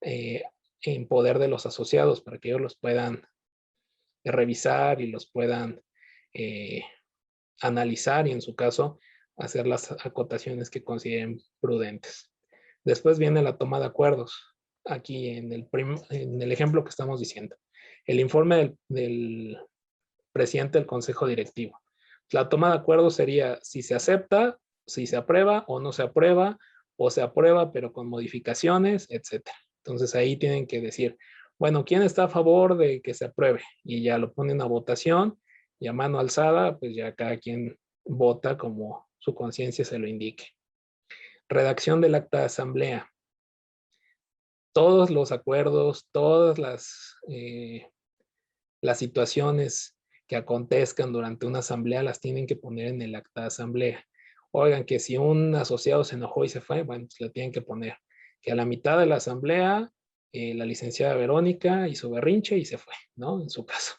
en poder de los asociados para que ellos los puedan revisar y los puedan analizar y en su caso hacer las acotaciones que consideren prudentes. Después viene la toma de acuerdos. Aquí en el ejemplo que estamos diciendo. El informe del presidente del consejo directivo. La toma de acuerdos sería si se acepta, si se aprueba o no se aprueba, o se aprueba pero con modificaciones, etc. Entonces ahí tienen que decir, bueno, ¿quién está a favor de que se apruebe? Y ya lo ponen a votación y a mano alzada, pues ya cada quien vota como su conciencia se lo indique. Redacción del acta de asamblea. Todos los acuerdos, todas las las situaciones que acontezcan durante una asamblea las tienen que poner en el acta de asamblea. Oigan, que si un asociado se enojó y se fue, bueno, pues la tienen que poner. Que a la mitad de la asamblea, la licenciada Verónica hizo berrinche y se fue, ¿no? En su caso.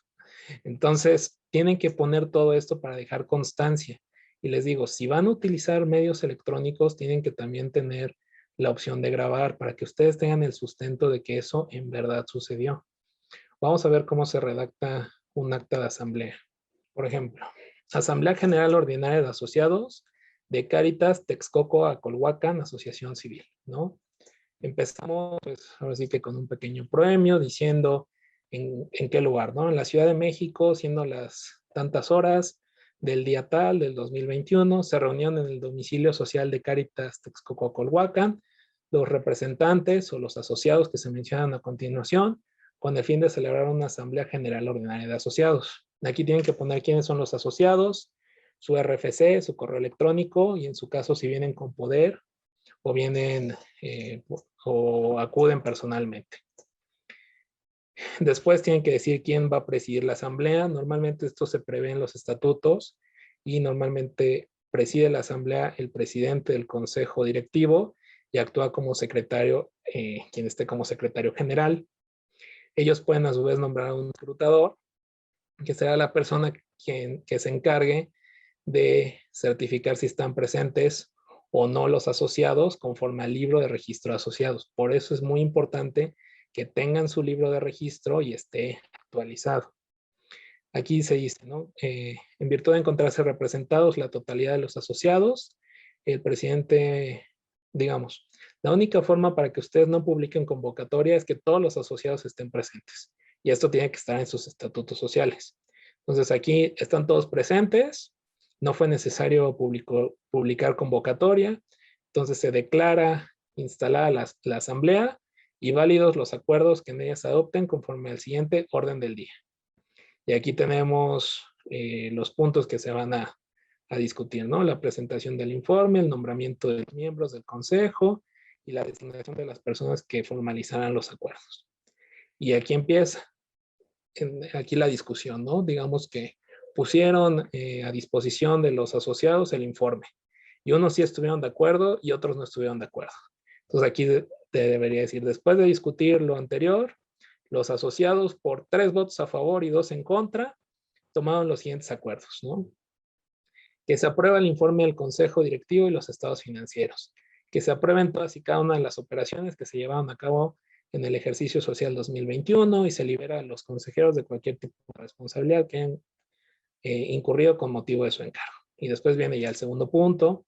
Entonces, tienen que poner todo esto para dejar constancia. Y les digo, si van a utilizar medios electrónicos, tienen que también tener la opción de grabar para que ustedes tengan el sustento de que eso en verdad sucedió. Vamos a ver cómo se redacta un acta de asamblea. Por ejemplo, Asamblea General Ordinaria de Asociados de Cáritas Texcoco Acolhuacan, Asociación Civil, ¿no? Empezamos, pues, ahora sí que con un pequeño premio diciendo en qué lugar, ¿no? En la Ciudad de México, siendo las tantas horas del día tal del 2021, se reunieron en el domicilio social de Cáritas Texcoco Acolhuacan los representantes o los asociados que se mencionan a continuación, con el fin de celebrar una Asamblea General Ordinaria de Asociados. Aquí tienen que poner quiénes son los asociados, su RFC, su correo electrónico, y en su caso si vienen con poder o vienen o acuden personalmente. Después tienen que decir quién va a presidir la asamblea. Normalmente esto se prevé en los estatutos y normalmente preside la asamblea el presidente del consejo directivo y actúa como secretario, quien esté como secretario general. Ellos pueden a su vez nombrar a un escrutador, que será la persona que se encargue de certificar si están presentes o no los asociados conforme al libro de registro de asociados. Por eso es muy importante que tengan su libro de registro y esté actualizado. Aquí se dice, ¿no? En virtud de encontrarse representados la totalidad de los asociados, el presidente, digamos, la única forma para que ustedes no publiquen convocatoria es que todos los asociados estén presentes. Y esto tiene que estar en sus estatutos sociales. Entonces aquí están todos presentes, no fue necesario publicar convocatoria, entonces se declara instalada la asamblea y válidos los acuerdos que en ella se adopten conforme al siguiente orden del día. Y aquí tenemos los puntos que se van a discutir, ¿no? La presentación del informe, el nombramiento de los miembros del consejo y la designación de las personas que formalizarán los acuerdos. Y aquí empieza, aquí la discusión, ¿no? Digamos que pusieron a disposición de los asociados el informe y unos sí estuvieron de acuerdo y otros no estuvieron de acuerdo. Entonces aquí te debería decir, después de discutir lo anterior, los asociados por 3 votos a favor y 2 en contra tomaron los siguientes acuerdos, ¿no? Que se aprueba el informe del Consejo Directivo y los estados financieros, que se aprueben todas y cada una de las operaciones que se llevaron a cabo en el ejercicio social 2021 y se libera a los consejeros de cualquier tipo de responsabilidad que hayan incurrido con motivo de su encargo. Y después viene ya el segundo punto,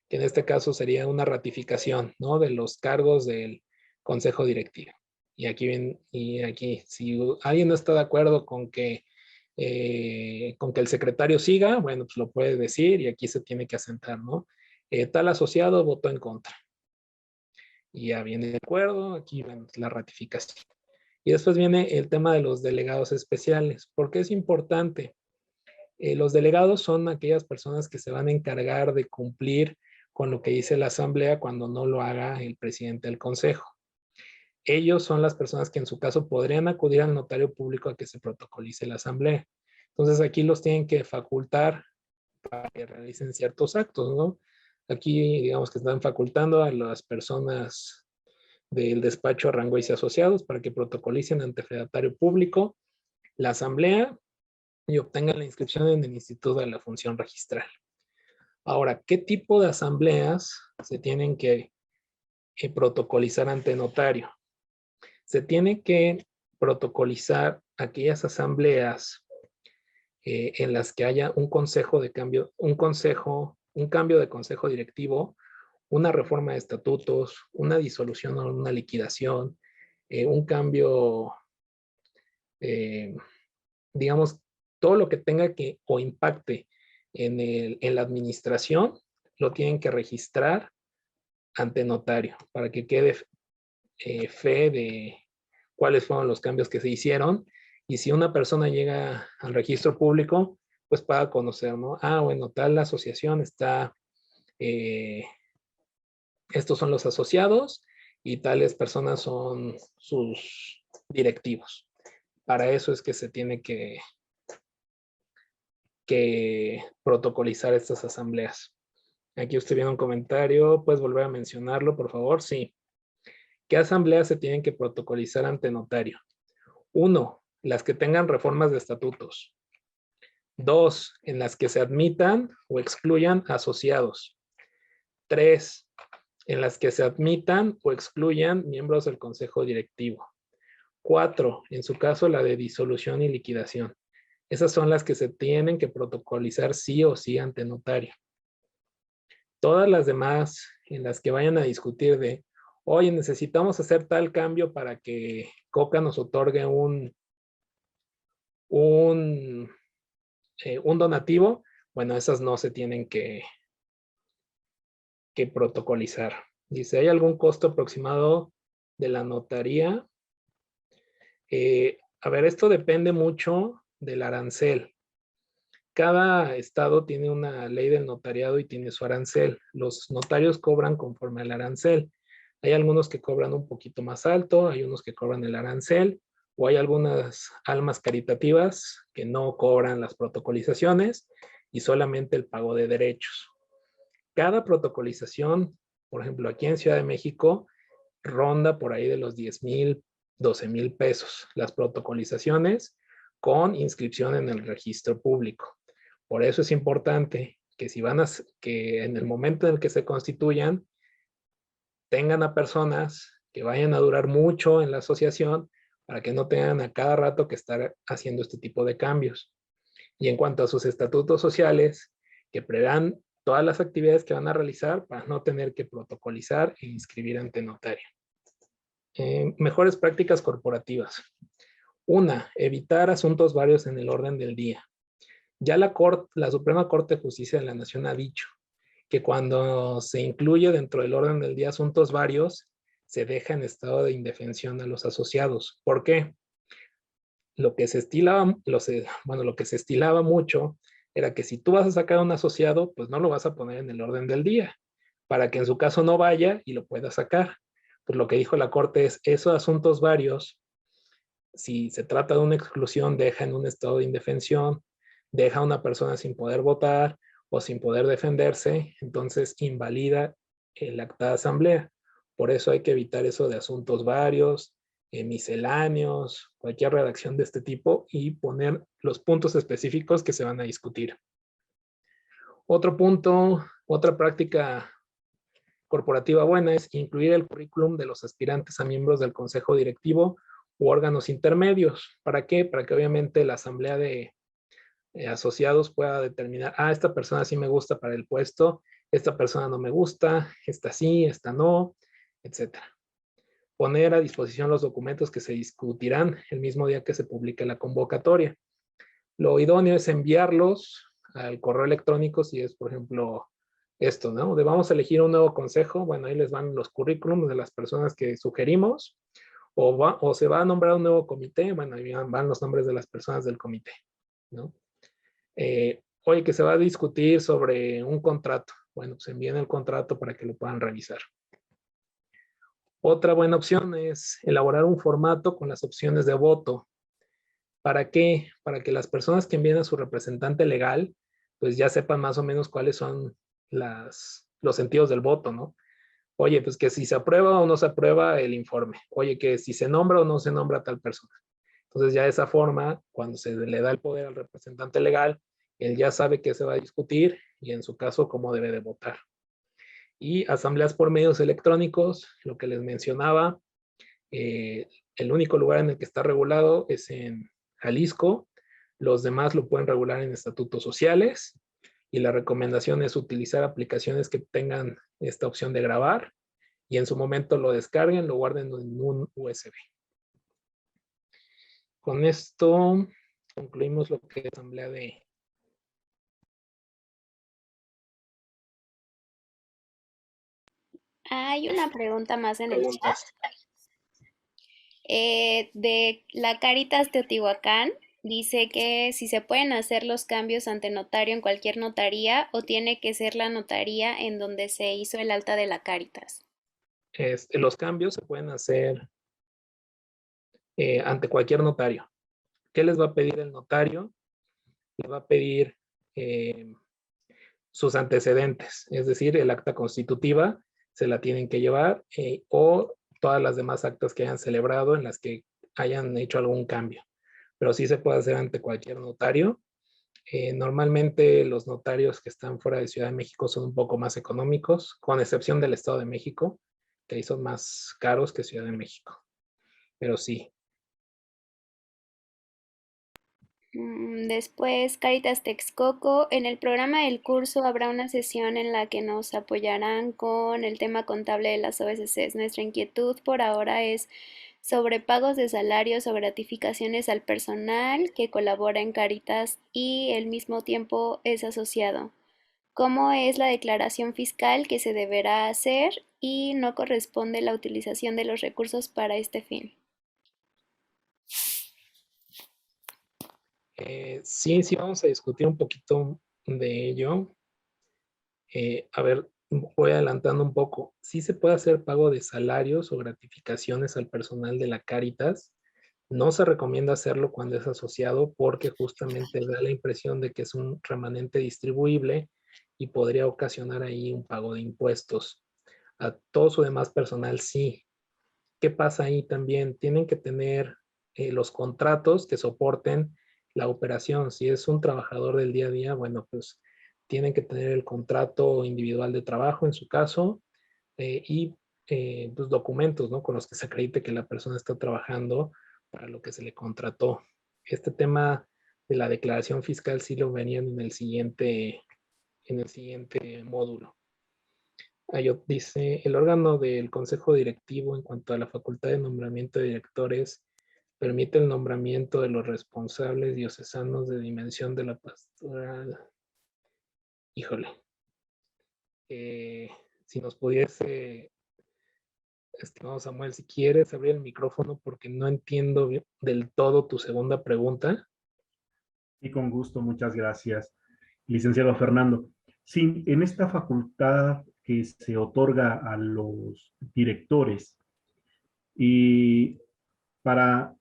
que en este caso sería una ratificación, ¿no? De los cargos del Consejo Directivo. Y aquí, si alguien no está de acuerdo con que el secretario siga, bueno, pues lo puede decir y aquí se tiene que asentar, ¿no? Tal asociado votó en contra. Y ya viene de acuerdo, aquí ven la ratificación. Y después viene el tema de los delegados especiales. ¿Por qué es importante? Los delegados son aquellas personas que se van a encargar de cumplir con lo que dice la asamblea cuando no lo haga el presidente del consejo. Ellos son las personas que en su caso podrían acudir al notario público a que se protocolice la asamblea. Entonces aquí los tienen que facultar para que realicen ciertos actos, ¿no? Aquí digamos que están facultando a las personas del despacho Arrangüez y Asociados para que protocolicen ante fedatario público la asamblea y obtengan la inscripción en el Instituto de la Función Registral. Ahora, ¿qué tipo de asambleas se tienen que protocolizar ante notario? Se tiene que protocolizar aquellas asambleas en las que haya un consejo de cambio, un cambio de consejo directivo, una reforma de estatutos, una disolución o una liquidación, un cambio, digamos, todo lo que tenga que o impacte en la administración, lo tienen que registrar ante notario para que quede fe de cuáles fueron los cambios que se hicieron. Y si una persona llega al registro público, pues para conocer, ¿no? Ah, bueno, tal asociación está, estos son los asociados y tales personas son sus directivos. para eso es que se tiene que protocolizar estas asambleas. Aquí usted viene un comentario, ¿puedes volver a mencionarlo, por favor? Sí. ¿Qué asambleas se tienen que protocolizar ante notario? 1, las que tengan reformas de estatutos. 2, en las que se admitan o excluyan asociados. 3, en las que se admitan o excluyan miembros del consejo directivo. 4, en su caso la de disolución y liquidación. Esas son las que se tienen que protocolizar sí o sí ante notario. Todas las demás en las que vayan a discutir de, oye, necesitamos hacer tal cambio para que Coca nos otorgue un donativo, bueno, esas no se tienen que protocolizar. Dice, ¿hay algún costo aproximado de la notaría? A ver, esto depende mucho del arancel. Cada estado tiene una ley del notariado y tiene su arancel. Los notarios cobran conforme al arancel. Hay algunos que cobran un poquito más alto, hay unos que cobran el arancel, o hay algunas almas caritativas que no cobran las protocolizaciones y solamente el pago de derechos. Cada protocolización, por ejemplo, aquí en Ciudad de México, ronda por ahí de los 10,000, 12,000 pesos las protocolizaciones con inscripción en el registro público. Por eso es importante que que en el momento en el que se constituyan, tengan a personas que vayan a durar mucho en la asociación para que no tengan a cada rato que estar haciendo este tipo de cambios. Y en cuanto a sus estatutos sociales, que prevean todas las actividades que van a realizar para no tener que protocolizar e inscribir ante notario. Mejores prácticas corporativas. 1, evitar asuntos varios en el orden del día. Ya la Suprema Corte de Justicia de la Nación ha dicho que cuando se incluye dentro del orden del día asuntos varios, se deja en estado de indefensión a los asociados. ¿Por qué? Lo que se estilaba mucho era que si tú vas a sacar a un asociado, pues no lo vas a poner en el orden del día, para que en su caso no vaya y lo pueda sacar. Pues lo que dijo la Corte es, esos asuntos varios, si se trata de una exclusión, deja en un estado de indefensión, deja a una persona sin poder votar o sin poder defenderse, entonces invalida el acta de asamblea. Por eso hay que evitar eso de asuntos varios, misceláneos, cualquier redacción de este tipo y poner los puntos específicos que se van a discutir. Otro punto, otra práctica corporativa buena es incluir el currículum de los aspirantes a miembros del consejo directivo u órganos intermedios. ¿Para qué? Para que obviamente la asamblea de asociados pueda determinar, esta persona sí me gusta para el puesto, esta persona no me gusta, esta sí, esta no, etcétera. Poner a disposición los documentos que se discutirán el mismo día que se publique la convocatoria. Lo idóneo es enviarlos al correo electrónico si es, por ejemplo, esto, ¿no? De vamos a elegir un nuevo consejo, bueno, ahí les van los currículums de las personas que sugerimos, o se va a nombrar un nuevo comité, bueno, ahí van los nombres de las personas del comité, ¿no? Oye, que se va a discutir sobre un contrato, bueno, pues envíen el contrato para que lo puedan revisar. Otra buena opción es elaborar un formato con las opciones de voto. ¿Para qué? Para que las personas que envíen a su representante legal, pues ya sepan más o menos cuáles son los sentidos del voto, ¿no? Oye, pues que si se aprueba o no se aprueba el informe. Oye, que si se nombra o no se nombra a tal persona. Entonces ya de esa forma, cuando se le da el poder al representante legal, él ya sabe qué se va a discutir y en su caso cómo debe de votar. Y asambleas por medios electrónicos, lo que les mencionaba, el único lugar en el que está regulado es en Jalisco, los demás lo pueden regular en estatutos sociales y la recomendación es utilizar aplicaciones que tengan esta opción de grabar y en su momento lo descarguen, lo guarden en un USB. Con esto concluimos lo que es asamblea de... Hay una pregunta más en el chat. De la Caritas Teotihuacán, dice que si se pueden hacer los cambios ante notario en cualquier notaría o tiene que ser la notaría en donde se hizo el alta de la Caritas. Los cambios se pueden hacer ante cualquier notario. ¿Qué les va a pedir el notario? Le va a pedir sus antecedentes, es decir, el acta constitutiva se la tienen que llevar o todas las demás actas que hayan celebrado en las que hayan hecho algún cambio. Pero sí se puede hacer ante cualquier notario. Normalmente los notarios que están fuera de Ciudad de México son un poco más económicos, con excepción del Estado de México, que ahí son más caros que Ciudad de México. Pero sí. Después, Caritas Texcoco. En el programa del curso habrá una sesión en la que nos apoyarán con el tema contable de las OSCs. Nuestra inquietud por ahora es sobre pagos de salarios o gratificaciones al personal que colabora en Caritas y al mismo tiempo es asociado. ¿Cómo es la declaración fiscal que se deberá hacer y no corresponde la utilización de los recursos para este fin? Sí, vamos a discutir un poquito de ello. A ver, voy adelantando un poco. Sí se puede hacer pago de salarios o gratificaciones al personal de la Cáritas. No se recomienda hacerlo cuando es asociado porque justamente da la impresión de que es un remanente distribuible y podría ocasionar ahí un pago de impuestos. A todo su demás personal sí. ¿Qué pasa ahí también? Tienen que tener los contratos que soporten la operación. Si es un trabajador del día a día, bueno, pues tienen que tener el contrato individual de trabajo en su caso y pues, documentos, ¿no? Con los que se acredite que la persona está trabajando para lo que se le contrató. Este tema de la declaración fiscal sí lo venían en el siguiente módulo. Ayot dice, el órgano del Consejo Directivo en cuanto a la facultad de nombramiento de directores permite el nombramiento de los responsables diocesanos de dimensión de la pastoral. Híjole. Si nos pudiese, estimado Samuel, si quieres abrir el micrófono porque no entiendo del todo tu segunda pregunta. Y con gusto, muchas gracias, licenciado Fernando. Sí, en esta facultad que se otorga a los directores y para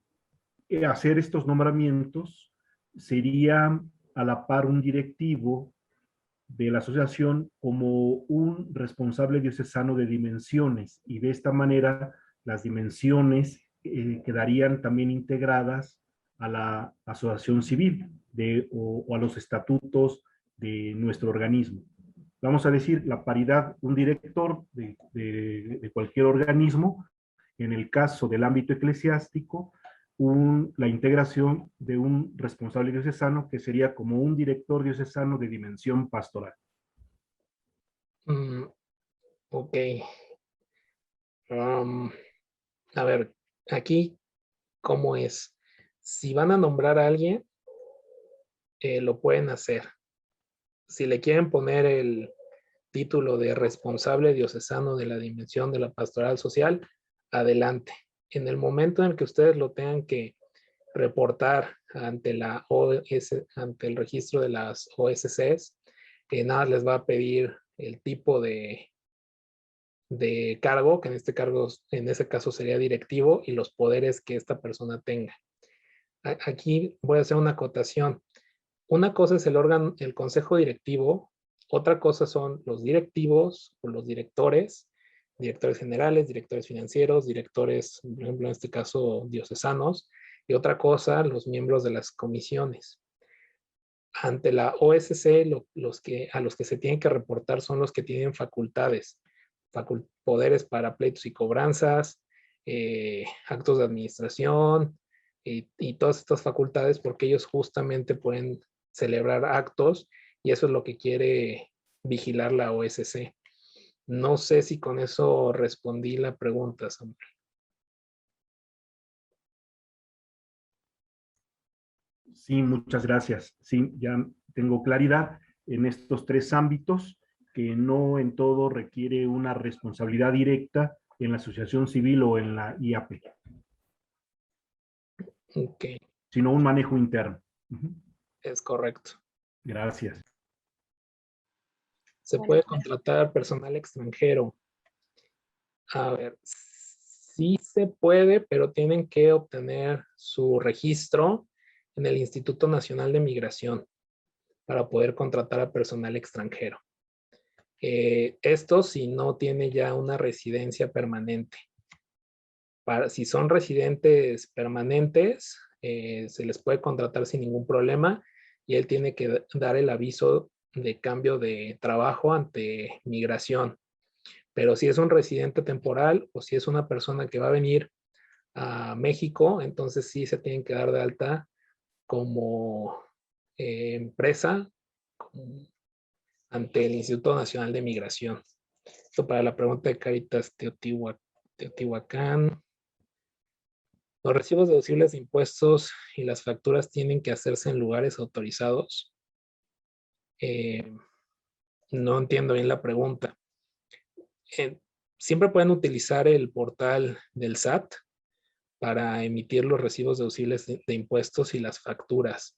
hacer estos nombramientos sería a la par un directivo de la asociación como un responsable diocesano de dimensiones y de esta manera las dimensiones quedarían también integradas a la asociación civil o a los estatutos de nuestro organismo. Vamos a decir la paridad, un director de cualquier organismo, en el caso del ámbito eclesiástico, la integración de un responsable diocesano que sería como un director diocesano de dimensión pastoral. Ok. A ver, aquí, ¿cómo es? Si van a nombrar a alguien, lo pueden hacer. Si le quieren poner el título de responsable diocesano de la dimensión de la pastoral social, adelante. En el momento en que ustedes lo tengan que reportar ante la ante el registro de las OSCs, nada les va a pedir el tipo de cargo, que en ese caso sería directivo, y los poderes que esta persona tenga. Aquí voy a hacer una acotación. Una cosa es el consejo directivo, otra cosa son los directivos o los directores generales, directores financieros, directores, por ejemplo, en este caso, diocesanos, y otra cosa, los miembros de las comisiones. Ante la OSC, a los que se tienen que reportar son los que tienen facultades, poderes para pleitos y cobranzas, actos de administración y todas estas facultades, porque ellos justamente pueden celebrar actos y eso es lo que quiere vigilar la OSC. No sé si con eso respondí la pregunta, Samuel. Sí, muchas gracias. Sí, ya tengo claridad en estos tres ámbitos, que no en todo requiere una responsabilidad directa en la asociación civil o en la IAP. Ok. Sino un manejo interno. Es correcto. Gracias. Se puede contratar personal extranjero. A ver, sí se puede, pero tienen que obtener su registro en el Instituto Nacional de Migración para poder contratar a personal extranjero. Esto si no tiene ya una residencia permanente. Si son residentes permanentes, se les puede contratar sin ningún problema y él tiene que dar el aviso de cambio de trabajo ante migración. Pero si es un residente temporal o si es una persona que va a venir a México, entonces sí se tienen que dar de alta como empresa ante el Instituto Nacional de Migración. Esto para la pregunta de Caritas Teotihuacán. Los recibos deducibles de impuestos y las facturas tienen que hacerse en lugares autorizados. No entiendo bien la pregunta. Siempre pueden utilizar el portal del SAT para emitir los recibos deducibles de impuestos y las facturas,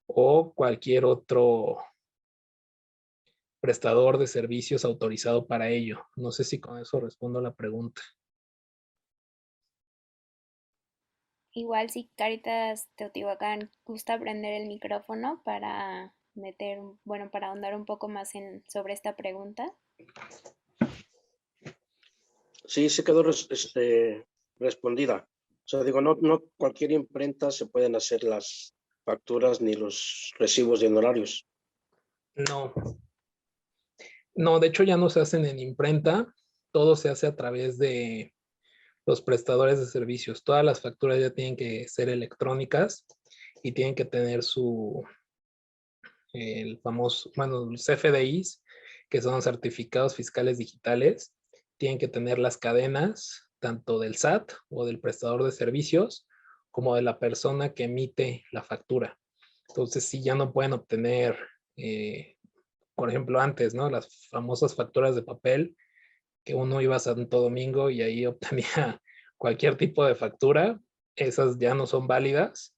o cualquier otro prestador de servicios autorizado para ello. No sé si con eso respondo a la pregunta. Igual si Caritas Teotihuacán gusta prender el micrófono para meter, bueno, para ahondar un poco más sobre esta pregunta. Sí, se quedó respondida. O sea, digo, no cualquier imprenta se pueden hacer las facturas ni los recibos de honorarios. No, de hecho ya no se hacen en imprenta, todo se hace a través de los prestadores de servicios. Todas las facturas ya tienen que ser electrónicas y tienen que tener el famoso, bueno, los CFDIs, que son certificados fiscales digitales. Tienen que tener las cadenas, tanto del SAT o del prestador de servicios, como de la persona que emite la factura. Entonces, sí, ya no pueden obtener, por ejemplo, antes, ¿no? Las famosas facturas de papel, que uno iba a Santo Domingo y ahí obtenía cualquier tipo de factura. Esas ya no son válidas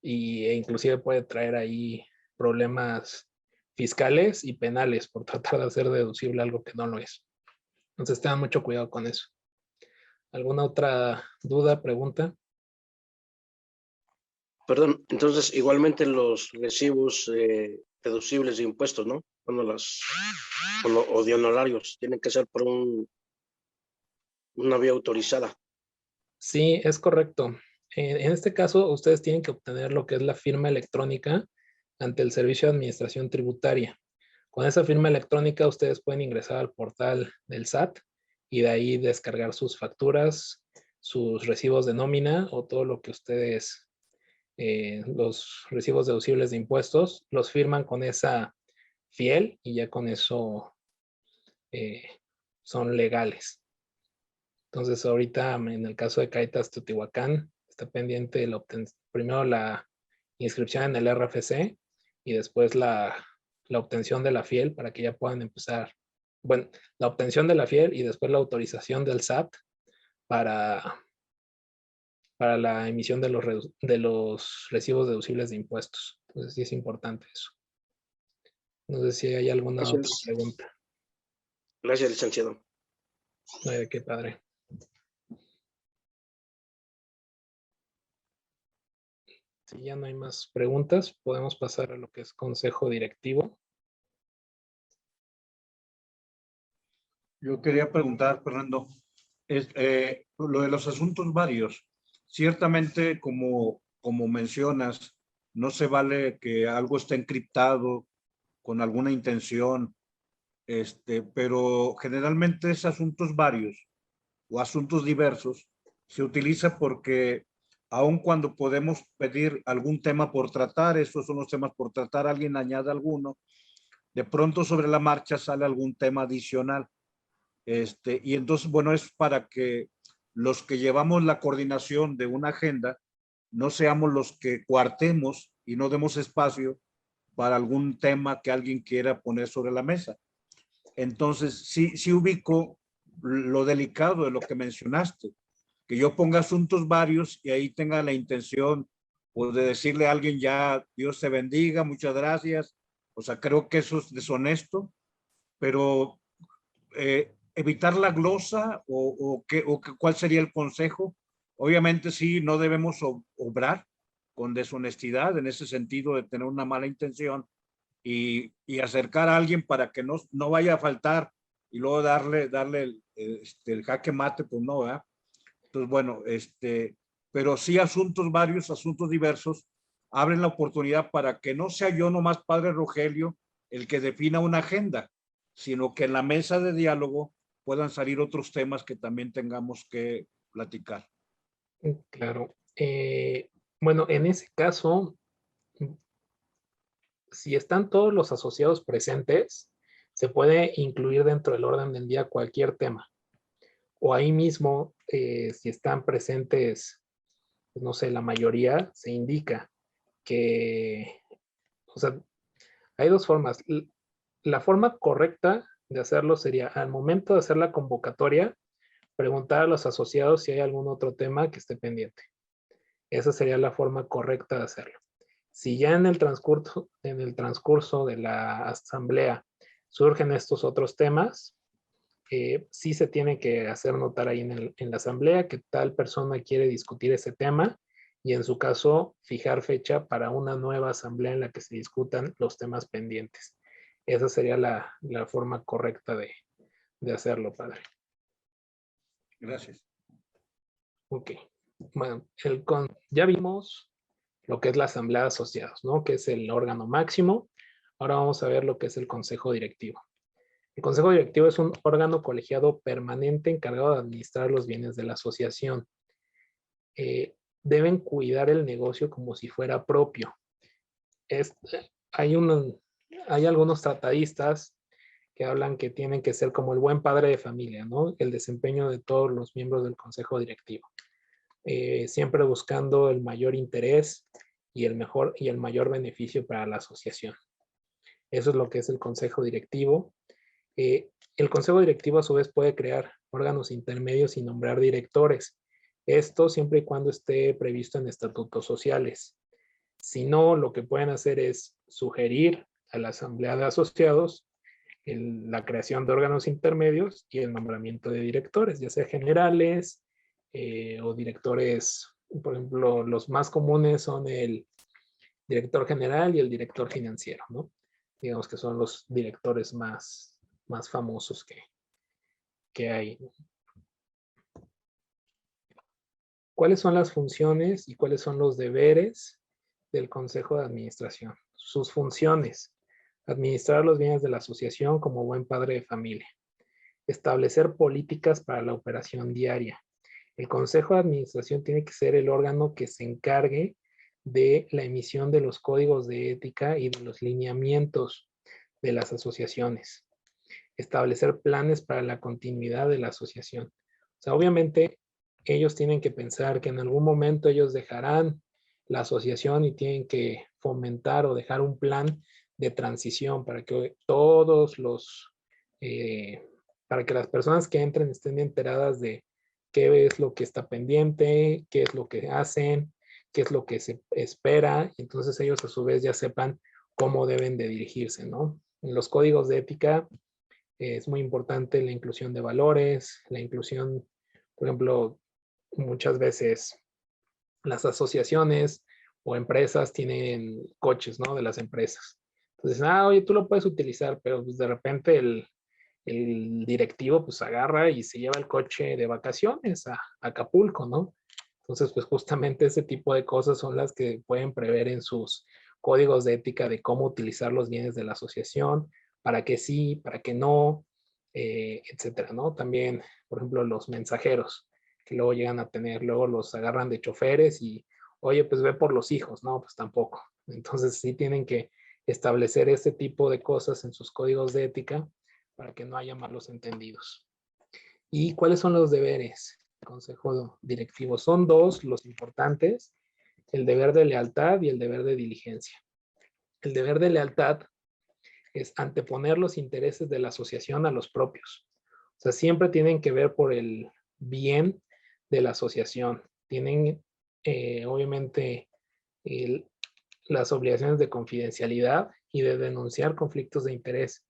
e inclusive puede traer ahí problemas fiscales y penales por tratar de hacer deducible algo que no lo es. Entonces tengan mucho cuidado con eso. ¿Alguna otra duda, pregunta? Perdón, entonces igualmente los recibos deducibles de impuestos, ¿no? Bueno, o de honorarios, tienen que ser por una vía autorizada. Sí, es correcto. En este caso, ustedes tienen que obtener lo que es la firma electrónica ante el Servicio de Administración Tributaria. Con esa firma electrónica, ustedes pueden ingresar al portal del SAT y de ahí descargar sus facturas, sus recibos de nómina o todo lo que ustedes, los recibos deducibles de impuestos, los firman con esa fiel y ya con eso son legales. Entonces, ahorita en el caso de Caritas Teotihuacán, está pendiente primero la inscripción en el RFC y después la obtención de la fiel para que ya puedan empezar. Bueno, la obtención de la fiel y después la autorización del SAT para la emisión de los recibos deducibles de impuestos. Entonces, sí es importante eso. No sé si hay alguna otra pregunta. Gracias, licenciado. Qué padre. Si ya no hay más preguntas, podemos pasar a lo que es consejo directivo. Yo quería preguntar, Fernando, lo de los asuntos varios. Ciertamente, como mencionas, no se vale que algo esté encriptado con alguna intención, pero generalmente es asuntos varios o asuntos diversos se utiliza porque aun cuando podemos pedir algún tema por tratar, esos son los temas por tratar, alguien añade alguno, de pronto sobre la marcha sale algún tema adicional. Y entonces, bueno, es para que los que llevamos la coordinación de una agenda no seamos los que coartemos y no demos espacio para algún tema que alguien quiera poner sobre la mesa. Entonces, sí ubico lo delicado de lo que mencionaste, que yo ponga asuntos varios y ahí tenga la intención pues, de decirle a alguien ya, Dios te bendiga, muchas gracias. O sea, creo que eso es deshonesto, pero evitar la glosa o cuál sería el consejo. Obviamente sí, no debemos obrar, con deshonestidad en ese sentido de tener una mala intención y acercar a alguien para que no vaya a faltar y luego darle el jaque mate, pues no, ¿verdad? Entonces, bueno, pero sí varios asuntos diversos, abren la oportunidad para que no sea yo nomás, padre Rogelio, el que defina una agenda, sino que en la mesa de diálogo puedan salir otros temas que también tengamos que platicar. Claro. Bueno, en ese caso, si están todos los asociados presentes, se puede incluir dentro del orden del día cualquier tema. O ahí mismo, si están presentes, pues, no sé, la mayoría, se indica que, o sea, hay dos formas. La forma correcta de hacerlo sería al momento de hacer la convocatoria, preguntar a los asociados si hay algún otro tema que esté pendiente. Esa sería la forma correcta de hacerlo. Si ya en el transcurso de la asamblea surgen estos otros temas, sí se tiene que hacer notar ahí en la asamblea que tal persona quiere discutir ese tema y en su caso fijar fecha para una nueva asamblea en la que se discutan los temas pendientes. Esa sería la forma correcta de hacerlo, padre. Gracias. Ok. Bueno, ya vimos lo que es la asamblea de asociados, ¿no? Que es el órgano máximo. Ahora vamos a ver lo que es el consejo directivo. El consejo directivo es un órgano colegiado permanente encargado de administrar los bienes de la asociación. Deben cuidar el negocio como si fuera propio. Hay algunos tratadistas que hablan que tienen que ser como el buen padre de familia, ¿no? El desempeño de todos los miembros del consejo directivo. Siempre buscando el mayor interés y el mayor beneficio para la asociación. Eso es lo que es el consejo directivo. El consejo directivo a su vez puede crear órganos intermedios y nombrar directores. Esto siempre y cuando esté previsto en estatutos sociales. Si no, lo que pueden hacer es sugerir a la asamblea de asociados la creación de órganos intermedios y el nombramiento de directores, ya sea generales o directores. Por ejemplo, los más comunes son el director general y el director financiero, ¿no? Digamos que son los directores más famosos que hay. ¿Cuáles son las funciones y cuáles son los deberes del Consejo de Administración? Sus funciones: administrar los bienes de la asociación como buen padre de familia, establecer políticas para la operación diaria. El Consejo de Administración tiene que ser el órgano que se encargue de la emisión de los códigos de ética y de los lineamientos de las asociaciones. Establecer planes para la continuidad de la asociación. O sea, obviamente ellos tienen que pensar que en algún momento ellos dejarán la asociación y tienen que fomentar o dejar un plan de transición para que para que las personas que entren estén enteradas de qué es lo que está pendiente, qué es lo que hacen, qué es lo que se espera, y entonces ellos a su vez ya sepan cómo deben de dirigirse, ¿no? En los códigos de ética es muy importante la inclusión de valores, la inclusión, por ejemplo, muchas veces las asociaciones o empresas tienen coches, ¿no? De las empresas. Entonces, oye, tú lo puedes utilizar, pero pues de repente el directivo pues agarra y se lleva el coche de vacaciones a Acapulco, ¿no? Entonces, pues justamente ese tipo de cosas son las que pueden prever en sus códigos de ética de cómo utilizar los bienes de la asociación, para qué sí, para qué no, etcétera, ¿no? También, por ejemplo, los mensajeros que luego llegan a tener, luego los agarran de choferes y, oye, pues ve por los hijos, no, pues tampoco. Entonces sí tienen que establecer este tipo de cosas en sus códigos de ética para que no haya malos entendidos. ¿Y cuáles son los deberes del consejo directivo? Son dos los importantes: el deber de lealtad y el deber de diligencia. El deber de lealtad es anteponer los intereses de la asociación a los propios. O sea, siempre tienen que ver por el bien de la asociación. Tienen, obviamente, las obligaciones de confidencialidad y de denunciar conflictos de interés.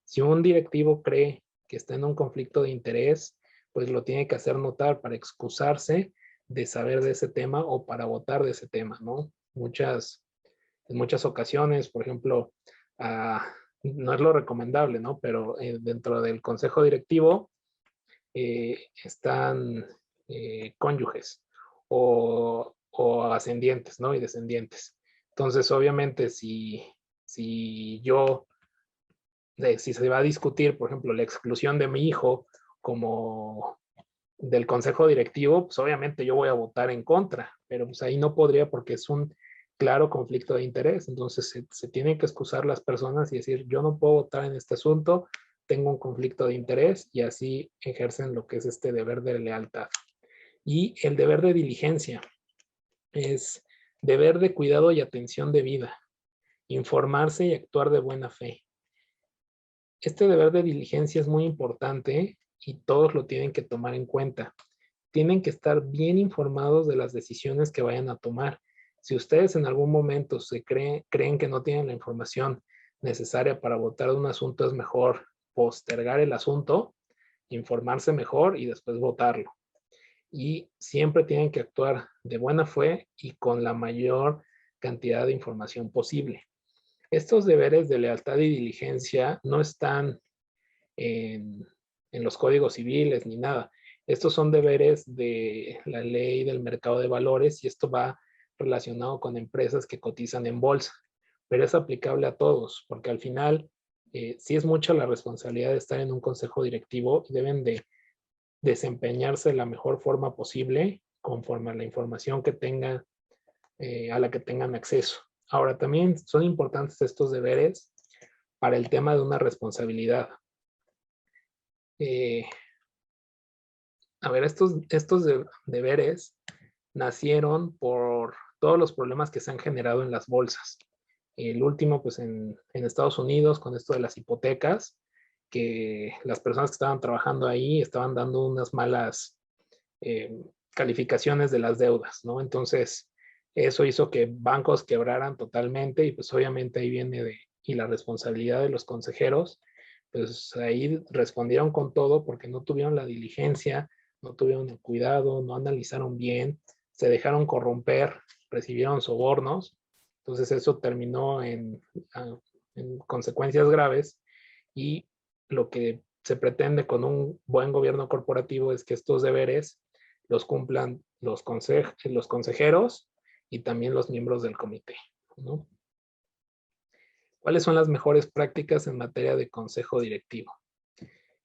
Si un directivo cree que está en un conflicto de interés, pues lo tiene que hacer notar para excusarse de saber de ese tema o para votar de ese tema, ¿no? en muchas ocasiones, por ejemplo, no es lo recomendable, ¿no? Pero dentro del consejo directivo están cónyuges o ascendientes, ¿no? Y descendientes. Entonces, obviamente, si se va a discutir, por ejemplo, la exclusión de mi hijo como del consejo directivo, pues obviamente yo voy a votar en contra, pero pues ahí no podría porque es un claro conflicto de interés. Entonces se tienen que excusar las personas y decir, yo no puedo votar en este asunto, tengo un conflicto de interés, y así ejercen lo que es este deber de lealtad. Y el deber de diligencia es deber de cuidado y atención debida, informarse y actuar de buena fe. Este deber de diligencia es muy importante y todos lo tienen que tomar en cuenta. Tienen que estar bien informados de las decisiones que vayan a tomar. Si ustedes en algún momento creen que no tienen la información necesaria para votar de un asunto, es mejor postergar el asunto, informarse mejor y después votarlo. Y siempre tienen que actuar de buena fe y con la mayor cantidad de información posible. Estos deberes de lealtad y diligencia no están en los códigos civiles ni nada. Estos son deberes de la ley del mercado de valores y esto va relacionado con empresas que cotizan en bolsa, pero es aplicable a todos, porque al final sí es mucha la responsabilidad de estar en un consejo directivo y deben de desempeñarse de la mejor forma posible conforme a la información que tengan, a la que tengan acceso. Ahora, también son importantes estos deberes para el tema de una responsabilidad. Estos deberes nacieron por todos los problemas que se han generado en las bolsas. El último, pues en Estados Unidos, con esto de las hipotecas, que las personas que estaban trabajando ahí estaban dando unas malas calificaciones de las deudas, ¿no? Entonces, eso hizo que bancos quebraran totalmente y pues obviamente ahí viene y la responsabilidad de los consejeros, pues ahí respondieron con todo porque no tuvieron la diligencia, no tuvieron el cuidado, no analizaron bien, se dejaron corromper, recibieron sobornos. Entonces eso terminó en consecuencias graves y lo que se pretende con un buen gobierno corporativo es que estos deberes los cumplan los consejeros y también los miembros del comité, ¿no? ¿Cuáles son las mejores prácticas en materia de consejo directivo?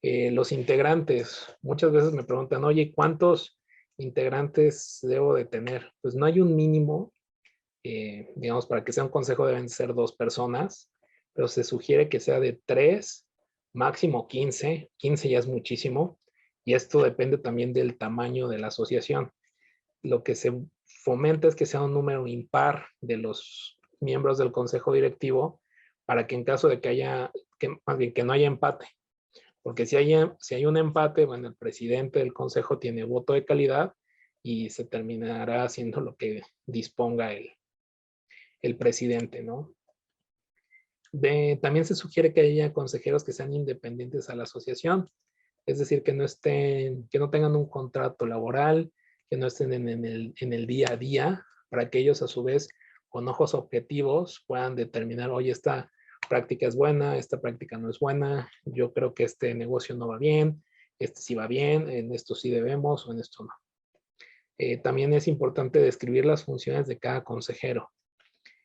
Los integrantes, muchas veces me preguntan, oye, ¿cuántos integrantes debo de tener? Pues no hay un mínimo, digamos, para que sea un consejo deben ser 2 personas, pero se sugiere que sea de 3, máximo 15, 15 ya es muchísimo, y esto depende también del tamaño de la asociación. Lo que se fomenta es que sea un número impar de los miembros del consejo directivo para que en caso de que haya, más bien que no haya empate, porque si hay un empate, bueno, el presidente del consejo tiene voto de calidad y se terminará haciendo lo que disponga el presidente, ¿no? También se sugiere que haya consejeros que sean independientes a la asociación, es decir, que no tengan un contrato laboral, que no estén en el día a día, para que ellos a su vez con ojos objetivos puedan determinar, oye, esta práctica es buena, esta práctica no es buena, yo creo que este negocio no va bien, este sí va bien, en esto sí debemos o en esto no. También es importante describir las funciones de cada consejero.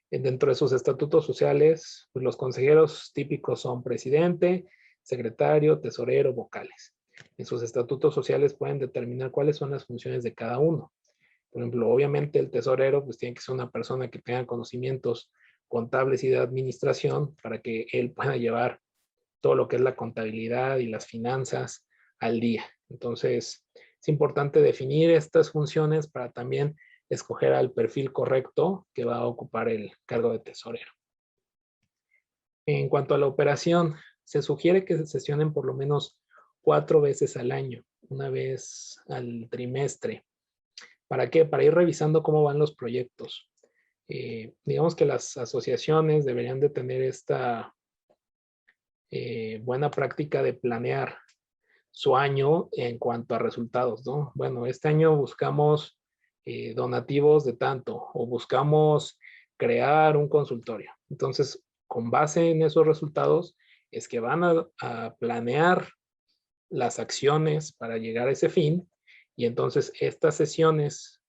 Dentro de sus estatutos sociales, pues los consejeros típicos son presidente, secretario, tesorero, vocales. En sus estatutos sociales pueden determinar cuáles son las funciones de cada uno. Por ejemplo, obviamente el tesorero pues tiene que ser una persona que tenga conocimientos contables y de administración para que él pueda llevar todo lo que es la contabilidad y las finanzas al día. Entonces, es importante definir estas funciones para también escoger al perfil correcto que va a ocupar el cargo de tesorero. En cuanto a la operación, se sugiere que se sesionen por lo menos 4 veces al año, una vez al trimestre. ¿Para qué? Para ir revisando cómo van los proyectos. Digamos que las asociaciones deberían de tener esta buena práctica de planear su año en cuanto a resultados, ¿no? Bueno, este año buscamos donativos de tanto, o buscamos crear un consultorio. Entonces, con base en esos resultados, es que van a planear las acciones para llegar a ese fin, y entonces estas sesiones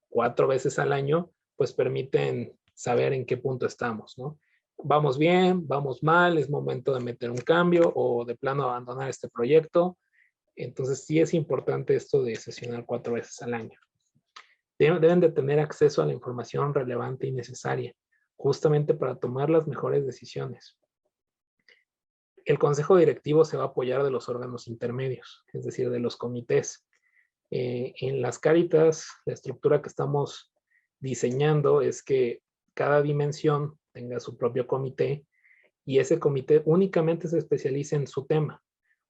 4 veces al año, pues permiten saber en qué punto estamos, ¿no? Vamos bien, vamos mal, es momento de meter un cambio o de plano abandonar este proyecto. Entonces sí es importante esto de sesionar 4 veces al año. Deben de tener acceso a la información relevante y necesaria, justamente para tomar las mejores decisiones. El consejo directivo se va a apoyar de los órganos intermedios, es decir, de los comités. En las Cáritas, la estructura que estamos diseñando es que cada dimensión tenga su propio comité y ese comité únicamente se especialice en su tema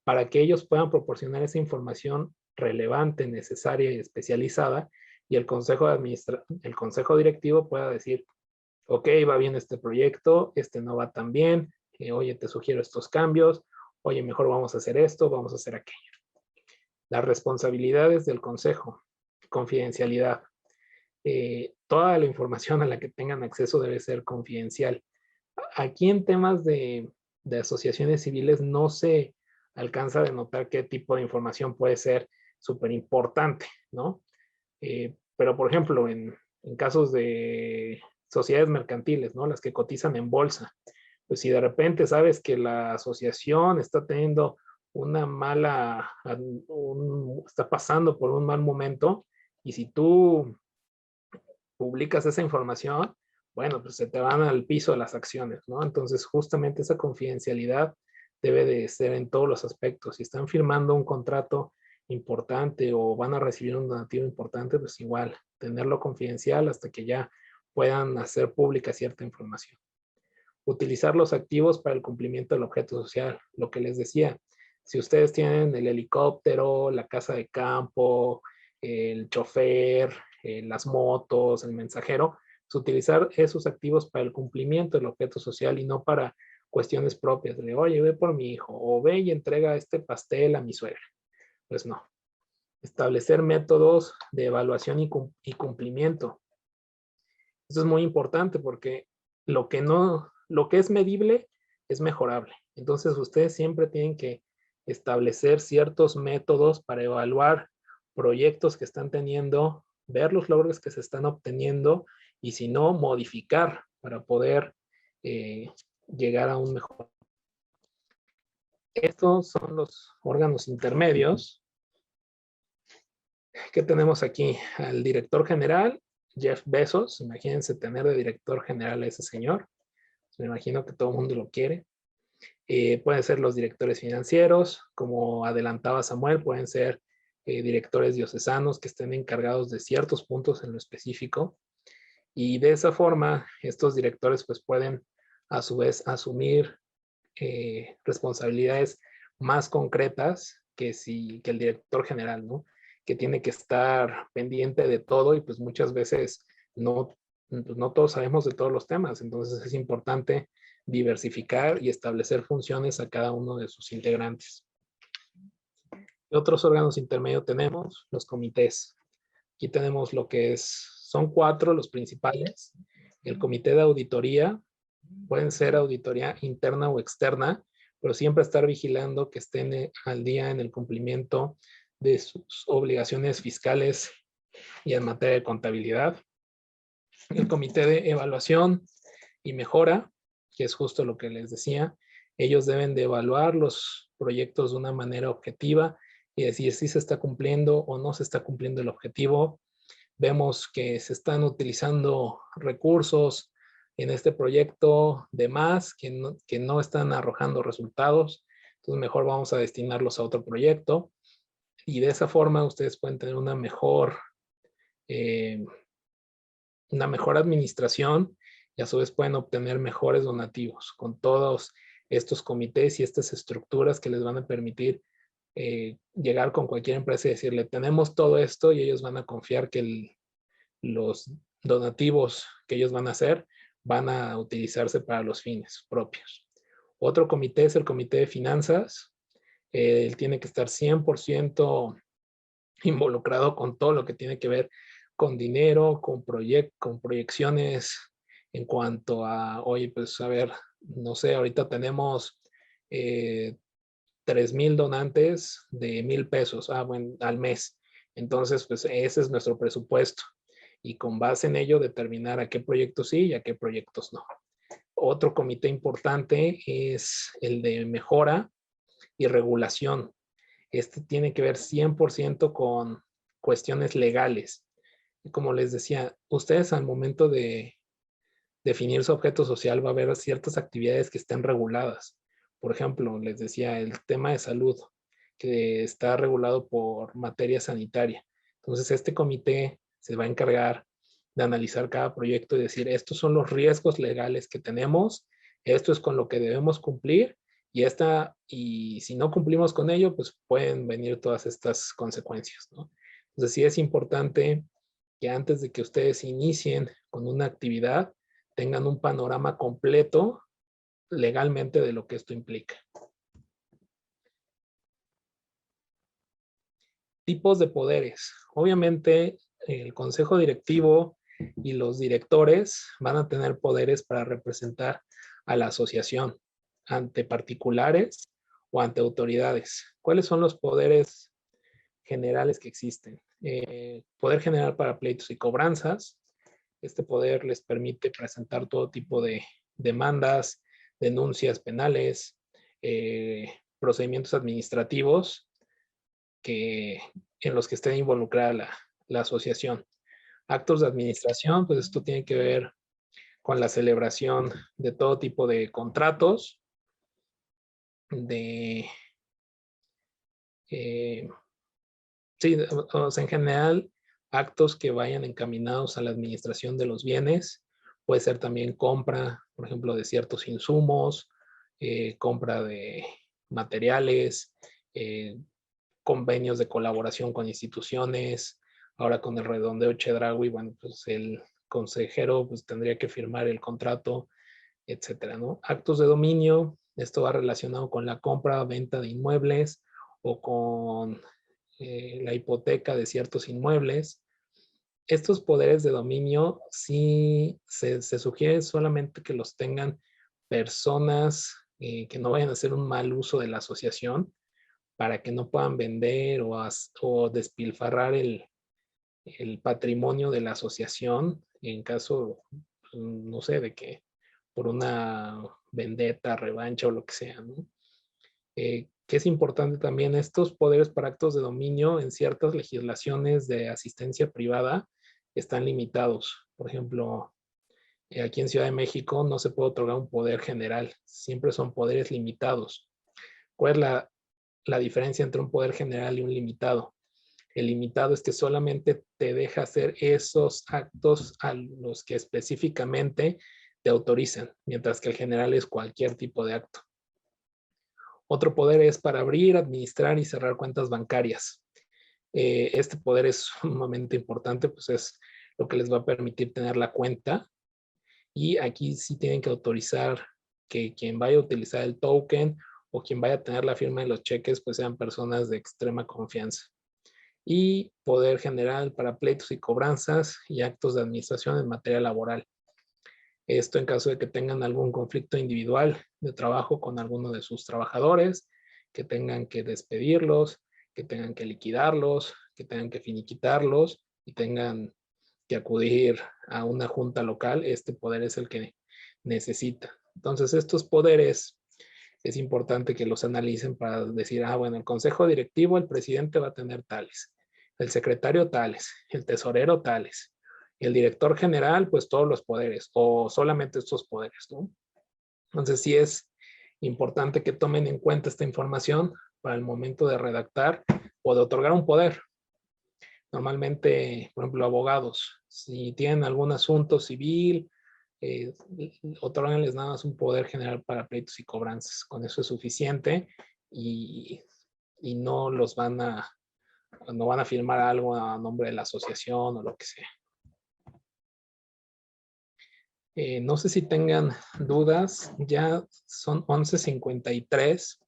para que ellos puedan proporcionar esa información relevante, necesaria y especializada, y el consejo directivo pueda decir, ok, va bien este proyecto, este no va tan bien, oye, te sugiero estos cambios, oye, mejor vamos a hacer esto, vamos a hacer aquello. Las responsabilidades del consejo, confidencialidad. Toda la información a la que tengan acceso debe ser confidencial. Aquí en temas de asociaciones civiles no se alcanza a notar qué tipo de información puede ser súper importante, ¿no? Pero, por ejemplo, en casos de sociedades mercantiles, ¿no? Las que cotizan en bolsa, pues si de repente sabes que la asociación está teniendo está pasando por un mal momento, y si tú publicas esa información, bueno, pues se te van al piso las acciones, ¿no? Entonces, justamente esa confidencialidad debe de ser en todos los aspectos. Si están firmando un contrato importante o van a recibir un donativo importante, pues igual, tenerlo confidencial hasta que ya puedan hacer pública cierta información. Utilizar los activos para el cumplimiento del objeto social, lo que les decía. Si ustedes tienen el helicóptero, la casa de campo, el chofer, las motos, el mensajero, pues utilizar esos activos para el cumplimiento del objeto social y no para cuestiones propias de, oye, ve por mi hijo, o ve y entrega este pastel a mi suegra. Pues no. Establecer métodos de evaluación y cumplimiento. Eso es muy importante porque lo que es medible es mejorable. Entonces ustedes siempre tienen que establecer ciertos métodos para evaluar proyectos que están teniendo, ver los logros que se están obteniendo y si no, modificar para poder llegar a un mejor. Estos son los órganos intermedios que tenemos aquí. Al director general, Jeff Bezos. Imagínense tener de director general a ese señor. Me imagino que todo el mundo lo quiere. Pueden ser los directores financieros, como adelantaba Samuel, pueden ser directores diocesanos que estén encargados de ciertos puntos en lo específico. Y de esa forma, estos directores pues pueden a su vez asumir responsabilidades más concretas que el director general, ¿no? Que tiene que estar pendiente de todo y pues muchas veces no todos sabemos de todos los temas. Entonces es importante diversificar y establecer funciones a cada uno de sus integrantes. ¿Qué otros órganos intermedios tenemos? Los comités. Aquí tenemos son 4 los principales. El comité de auditoría, pueden ser auditoría interna o externa, pero siempre estar vigilando que estén al día en el cumplimiento de sus obligaciones fiscales y en materia de contabilidad. El comité de evaluación y mejora, que es justo lo que les decía, ellos deben de evaluar los proyectos de una manera objetiva y decir si se está cumpliendo o no se está cumpliendo el objetivo. Vemos que se están utilizando recursos en este proyecto de más, que no están arrojando resultados, entonces mejor vamos a destinarlos a otro proyecto y de esa forma ustedes pueden tener una mejor administración y a su vez pueden obtener mejores donativos con todos estos comités y estas estructuras que les van a permitir llegar con cualquier empresa y decirle, tenemos todo esto, y ellos van a confiar que los donativos que ellos van a hacer van a utilizarse para los fines propios. Otro comité es el comité de finanzas. Él tiene que estar 100% involucrado con todo lo que tiene que ver con dinero, con proyecciones en cuanto a, oye, pues a ver, no sé, ahorita tenemos 3,000 donantes de 1,000 pesos, bueno, al mes. Entonces, pues ese es nuestro presupuesto. Y con base en ello determinar a qué proyectos sí y a qué proyectos no. Otro comité importante es el de mejora y regulación. Este tiene que ver 100% con cuestiones legales. Y como les decía, ustedes al momento de definir su objeto social va a haber ciertas actividades que estén reguladas. Por ejemplo, les decía, el tema de salud, que está regulado por materia sanitaria. Entonces, este comité se va a encargar de analizar cada proyecto y decir, estos son los riesgos legales que tenemos, esto es con lo que debemos cumplir y si no cumplimos con ello, pues pueden venir todas estas consecuencias, ¿no? Entonces, sí es importante que antes de que ustedes inicien con una actividad, tengan un panorama completo legalmente de lo que esto implica. Tipos de poderes. Obviamente, el consejo directivo y los directores van a tener poderes para representar a la asociación ante particulares o ante autoridades. ¿Cuáles son los poderes generales que existen? Poder general para pleitos y cobranzas. Este poder les permite presentar todo tipo de demandas, denuncias penales, procedimientos administrativos en los que esté involucrada la asociación. Actos de administración, pues esto tiene que ver con la celebración de todo tipo de contratos, sí, o sea, en general, actos que vayan encaminados a la administración de los bienes. Puede ser también compra, por ejemplo, de ciertos insumos, compra de materiales, convenios de colaboración con instituciones. Ahora con el redondeo Chedraui, bueno, pues el consejero pues tendría que firmar el contrato, etcétera, ¿no? Actos de dominio, esto va relacionado con la compra, venta de inmuebles o con la hipoteca de ciertos inmuebles. Estos poderes de dominio sí se sugiere solamente que los tengan personas que no vayan a hacer un mal uso de la asociación para que no puedan vender o despilfarrar el patrimonio de la asociación en caso, no sé, de que por una vendetta, revancha o lo que sea, ¿no? Que es importante también, estos poderes para actos de dominio en ciertas legislaciones de asistencia privada están limitados. Por ejemplo, aquí en Ciudad de México no se puede otorgar un poder general, siempre son poderes limitados. ¿Cuál es la diferencia entre un poder general y un limitado? El limitado es que solamente te deja hacer esos actos a los que específicamente te autorizan, mientras que el general es cualquier tipo de acto. Otro poder es para abrir, administrar y cerrar cuentas bancarias. Este poder es sumamente importante, pues es lo que les va a permitir tener la cuenta. Y aquí sí tienen que autorizar que quien vaya a utilizar el token o quien vaya a tener la firma de los cheques, pues sean personas de extrema confianza. Y poder general para pleitos y cobranzas y actos de administración en materia laboral. Esto en caso de que tengan algún conflicto individual de trabajo con alguno de sus trabajadores, que tengan que despedirlos, que tengan que liquidarlos, que tengan que finiquitarlos y tengan que acudir a una junta local, este poder es el que necesita. Entonces, estos poderes es importante que los analicen para decir, bueno, el consejo directivo, el presidente va a tener tales, el secretario tales, el tesorero tales, el director general, pues todos los poderes o solamente estos poderes, ¿no? Entonces sí es importante que tomen en cuenta esta información para el momento de redactar o de otorgar un poder. Normalmente, por ejemplo, abogados, si tienen algún asunto civil, otorganles nada más un poder general para pleitos y cobranzas. Con eso es suficiente y no no van a firmar algo a nombre de la asociación o lo que sea. No sé si tengan dudas, ya son 11:53.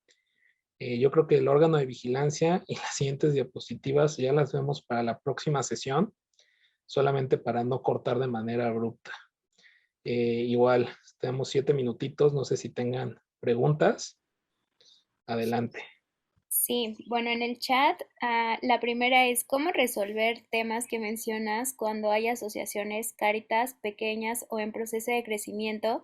Yo creo que el órgano de vigilancia y las siguientes diapositivas ya las vemos para la próxima sesión, solamente para no cortar de manera abrupta. Igual, tenemos 7 minutitos, no sé si tengan preguntas. Adelante. Sí, bueno, en el chat, la primera es cómo resolver temas que mencionas cuando hay asociaciones Cáritas pequeñas o en proceso de crecimiento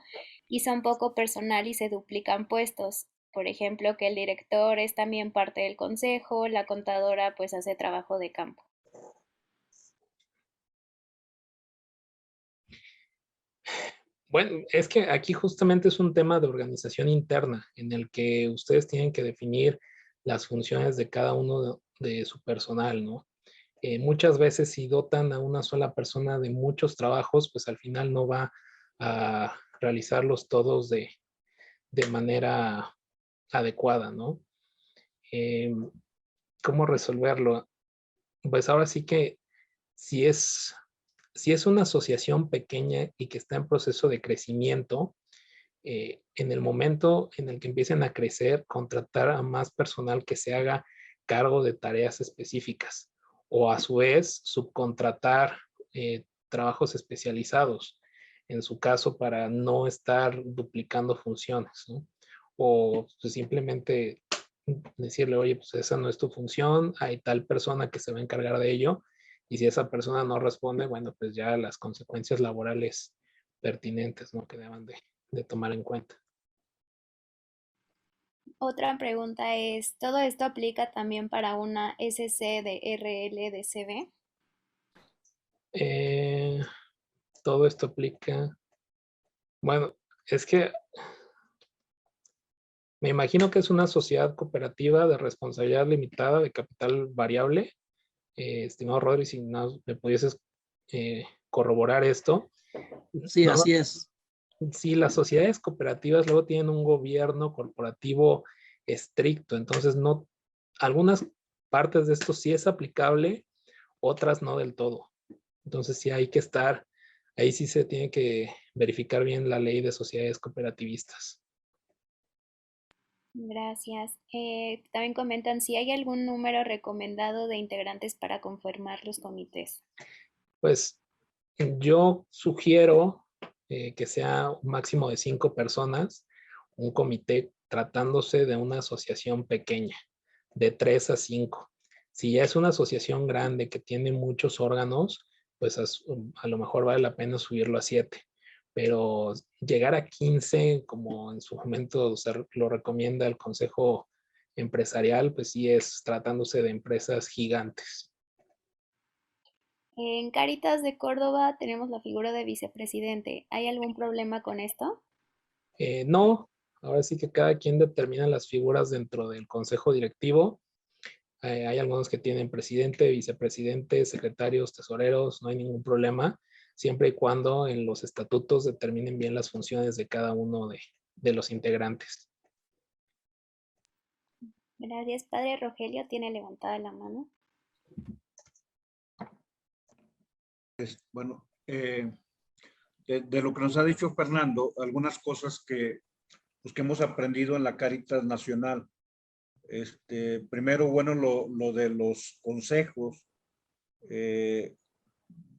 y son poco personal y se duplican puestos. Por ejemplo, que el director es también parte del consejo, la contadora pues hace trabajo de campo. Bueno, es que aquí justamente es un tema de organización interna en el que ustedes tienen que definir las funciones de cada uno de su personal, ¿no? Muchas veces si dotan a una sola persona de muchos trabajos, pues al final no va a realizarlos todos de manera adecuada, ¿no? ¿Cómo resolverlo? Pues ahora sí que si es, si es una asociación pequeña y que está en proceso de crecimiento, en el momento en el que empiecen a crecer, contratar a más personal que se haga cargo de tareas específicas o a su vez subcontratar trabajos especializados, en su caso para no estar duplicando funciones, ¿no? O pues, simplemente decirle, oye, pues esa no es tu función, hay tal persona que se va a encargar de ello, y si esa persona no responde, bueno, pues ya las consecuencias laborales pertinentes, ¿no? Que deban de tomar en cuenta. Otra pregunta es, ¿todo esto aplica también para una SC de RL de CB? Todo esto aplica, bueno, es que me imagino que es una sociedad cooperativa de responsabilidad limitada de capital variable. Estimado Rodri, si no me pudieses corroborar esto. Sí, No, así es. sí, las sociedades cooperativas luego tienen un gobierno corporativo estricto, entonces no, algunas partes de esto sí es aplicable, otras no del todo. Entonces sí hay que estar, ahí sí se tiene que verificar bien la ley de sociedades cooperativistas. Gracias. También comentan si hay algún número recomendado de integrantes para conformar los comités. Pues yo sugiero que sea un máximo de 5 personas, un comité tratándose de una asociación pequeña, de 3 a 5. Si ya es una asociación grande que tiene muchos órganos, pues a lo mejor vale la pena subirlo a 7. Pero llegar a 15, como en su momento lo recomienda el Consejo Empresarial, pues sí es tratándose de empresas gigantes. En Cáritas de Córdoba tenemos la figura de vicepresidente. ¿Hay algún problema con esto? No, ahora sí que cada quien determina las figuras dentro del consejo directivo. Hay algunos que tienen presidente, vicepresidente, secretarios, tesoreros, no hay ningún problema, siempre y cuando en los estatutos determinen bien las funciones de cada uno de los integrantes. Gracias. Padre Rogelio tiene levantada la mano. Bueno, de lo que nos ha dicho Fernando, algunas cosas que hemos aprendido en la Cáritas Nacional. Primero, bueno, lo de los consejos,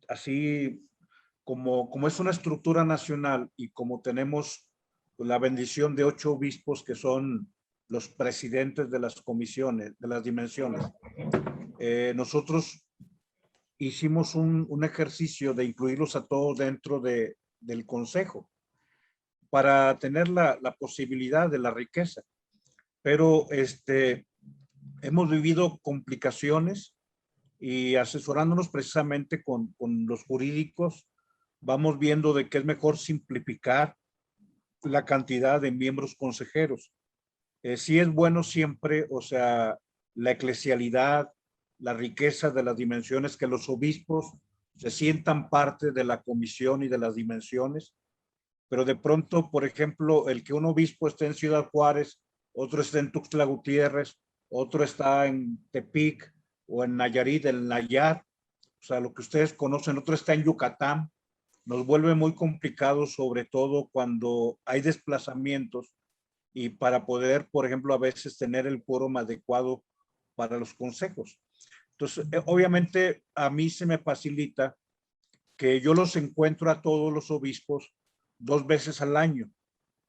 así como es una estructura nacional y como tenemos la bendición de 8 obispos que son los presidentes de las comisiones, de las dimensiones, nosotros hicimos un ejercicio de incluirlos a todos dentro del consejo para tener la posibilidad de la riqueza. Pero hemos vivido complicaciones y asesorándonos precisamente con los jurídicos, vamos viendo de que es mejor simplificar la cantidad de miembros consejeros. Sí es bueno siempre, o sea, la eclesialidad, la riqueza de las dimensiones, que los obispos se sientan parte de la comisión y de las dimensiones, pero de pronto, por ejemplo, el que un obispo esté en Ciudad Juárez, otro está en Tuxtla Gutiérrez, otro está en Tepic o en Nayarit, en Nayar, o sea, lo que ustedes conocen, otro está en Yucatán, nos vuelve muy complicado, sobre todo cuando hay desplazamientos y para poder, por ejemplo, a veces tener el quórum adecuado para los consejos. Entonces, obviamente a mí se me facilita que yo los encuentro a todos los obispos 2 veces al año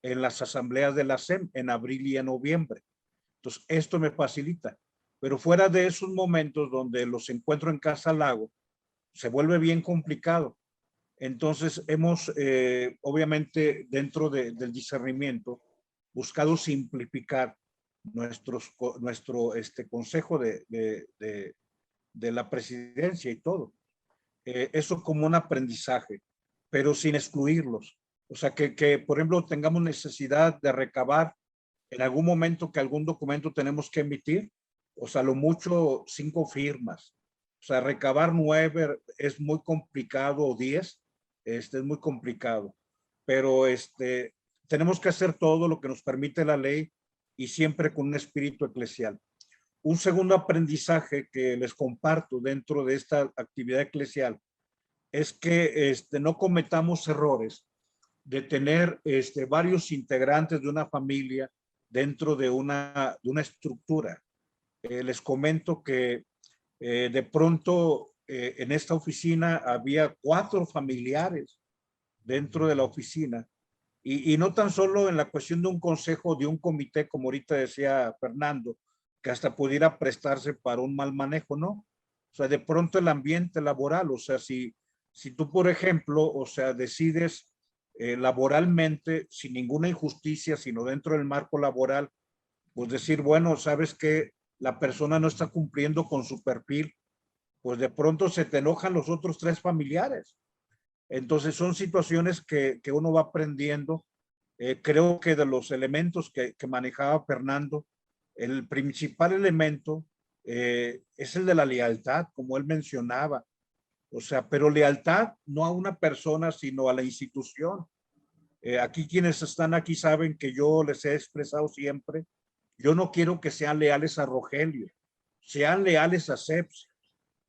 en las asambleas de la SEM, en abril y en noviembre. Entonces, esto me facilita. Pero fuera de esos momentos donde los encuentro en Casa Lago, se vuelve bien complicado. Entonces, hemos, obviamente, dentro del discernimiento, buscado simplificar nuestro consejo de la presidencia y todo. Eso como un aprendizaje, pero sin excluirlos. O sea, que, por ejemplo, tengamos necesidad de recabar en algún momento que algún documento tenemos que emitir, o sea, lo mucho 5 firmas. O sea, recabar 9 es muy complicado, o 10, es muy complicado. Pero tenemos que hacer todo lo que nos permite la ley y siempre con un espíritu eclesial. Un segundo aprendizaje que les comparto dentro de esta actividad eclesial es que no cometamos errores de tener varios integrantes de una familia dentro de una estructura. Les comento que de pronto en esta oficina había 4 familiares dentro de la oficina y no tan solo en la cuestión de un consejo, de un comité, como ahorita decía Fernando, que hasta pudiera prestarse para un mal manejo, ¿no? O sea, de pronto el ambiente laboral, o sea, si tú, por ejemplo, o sea, decides laboralmente, sin ninguna injusticia, sino dentro del marco laboral, pues decir, bueno, sabes que la persona no está cumpliendo con su perfil, pues de pronto se te enojan los otros 3 familiares. Entonces son situaciones que uno va aprendiendo. Creo que de los elementos que manejaba Fernando, el principal elemento es el de la lealtad, como él mencionaba. O sea, pero lealtad no a una persona, sino a la institución. Aquí quienes están aquí saben que yo les he expresado siempre, yo no quiero que sean leales a Rogelio, sean leales a CEPS,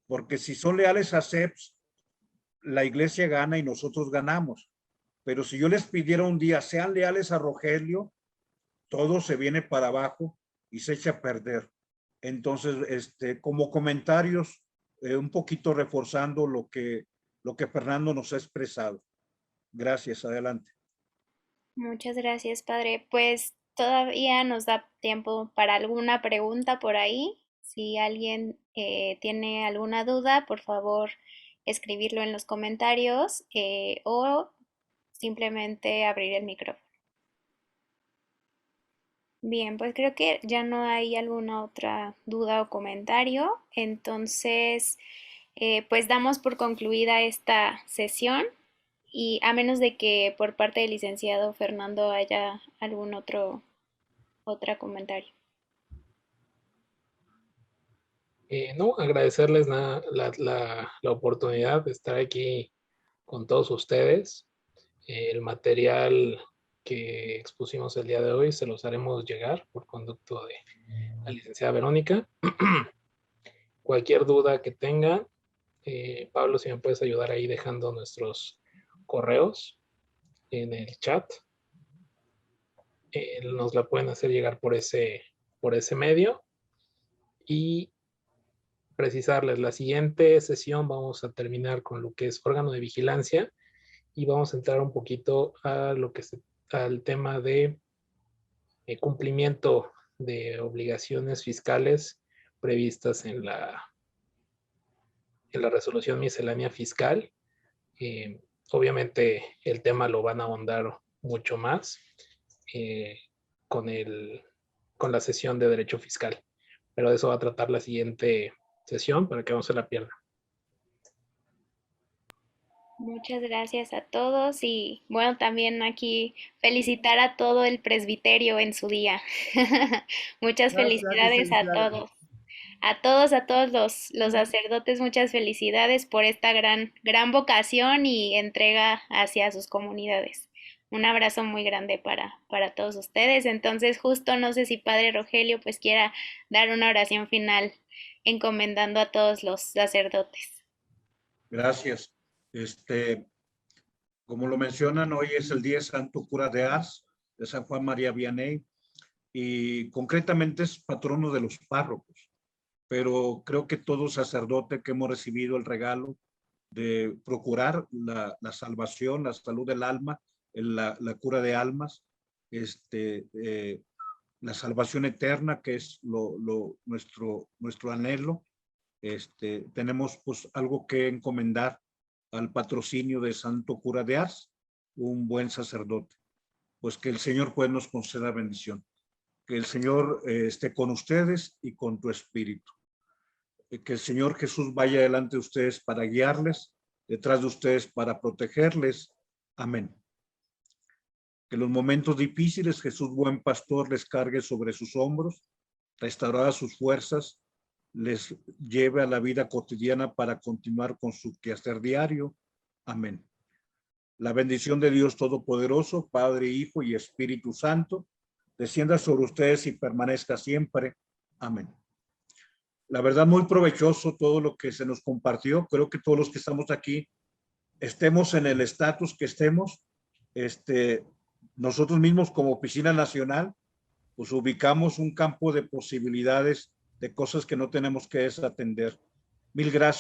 porque si son leales a CEPS, la iglesia gana y nosotros ganamos. Pero si yo les pidiera un día, sean leales a Rogelio, todo se viene para abajo y se echa a perder. Entonces, como comentarios, un poquito reforzando lo que Fernando nos ha expresado. Gracias, adelante. Muchas gracias, padre. Pues todavía nos da tiempo para alguna pregunta por ahí. Si alguien tiene alguna duda, por favor, escribirlo en los comentarios o simplemente abrir el micrófono. Bien, pues creo que ya no hay alguna otra duda o comentario. Entonces, pues damos por concluida esta sesión y a menos de que por parte del licenciado Fernando haya algún otro comentario. No, agradecerles la oportunidad de estar aquí con todos ustedes. El material que expusimos el día de hoy se los haremos llegar por conducto de la licenciada Verónica. Cualquier duda que tengan, Pablo, si me puedes ayudar ahí dejando nuestros correos en el chat, nos la pueden hacer llegar por ese medio. Y precisarles, la siguiente sesión vamos a terminar con lo que es órgano de vigilancia y vamos a entrar un poquito a lo que al tema de cumplimiento de obligaciones fiscales previstas en la resolución miscelánea fiscal. Obviamente el tema lo van a ahondar mucho más con la sesión de derecho fiscal, pero de eso va a tratar la siguiente sesión para que no se la pierdan. Muchas gracias a todos y bueno, también aquí felicitar a todo el presbiterio en su día. Muchas felicidades a todos. A todos los sacerdotes, muchas felicidades por esta gran vocación y entrega hacia sus comunidades. Un abrazo muy grande para todos ustedes. Entonces, justo no sé si Padre Rogelio pues quiera dar una oración final encomendando a todos los sacerdotes. Gracias. Como lo mencionan, hoy es el día de Santo Cura de Ars, de San Juan María Vianney, y concretamente es patrono de los párrocos. Pero creo que todo sacerdote que hemos recibido el regalo de procurar la salvación, la salud del alma, la cura de almas, la salvación eterna, que es nuestro anhelo. Tenemos pues algo que encomendar al patrocinio de Santo Cura de Ars, un buen sacerdote. Pues que el Señor pues nos conceda bendición. Que el Señor esté con ustedes y con tu espíritu. Que el Señor Jesús vaya delante de ustedes para guiarles, detrás de ustedes para protegerles. Amén. Que los momentos difíciles Jesús, buen pastor, les cargue sobre sus hombros, restaurará sus fuerzas, les lleve a la vida cotidiana para continuar con su quehacer diario. Amén. La bendición de Dios Todopoderoso, Padre, Hijo y Espíritu Santo, descienda sobre ustedes y permanezca siempre. Amén. La verdad, muy provechoso todo lo que se nos compartió. Creo que todos los que estamos aquí, estemos en el estatus que estemos, nosotros mismos como Oficina Nacional, pues ubicamos un campo de posibilidades, de cosas que no tenemos que desatender. Mil gracias.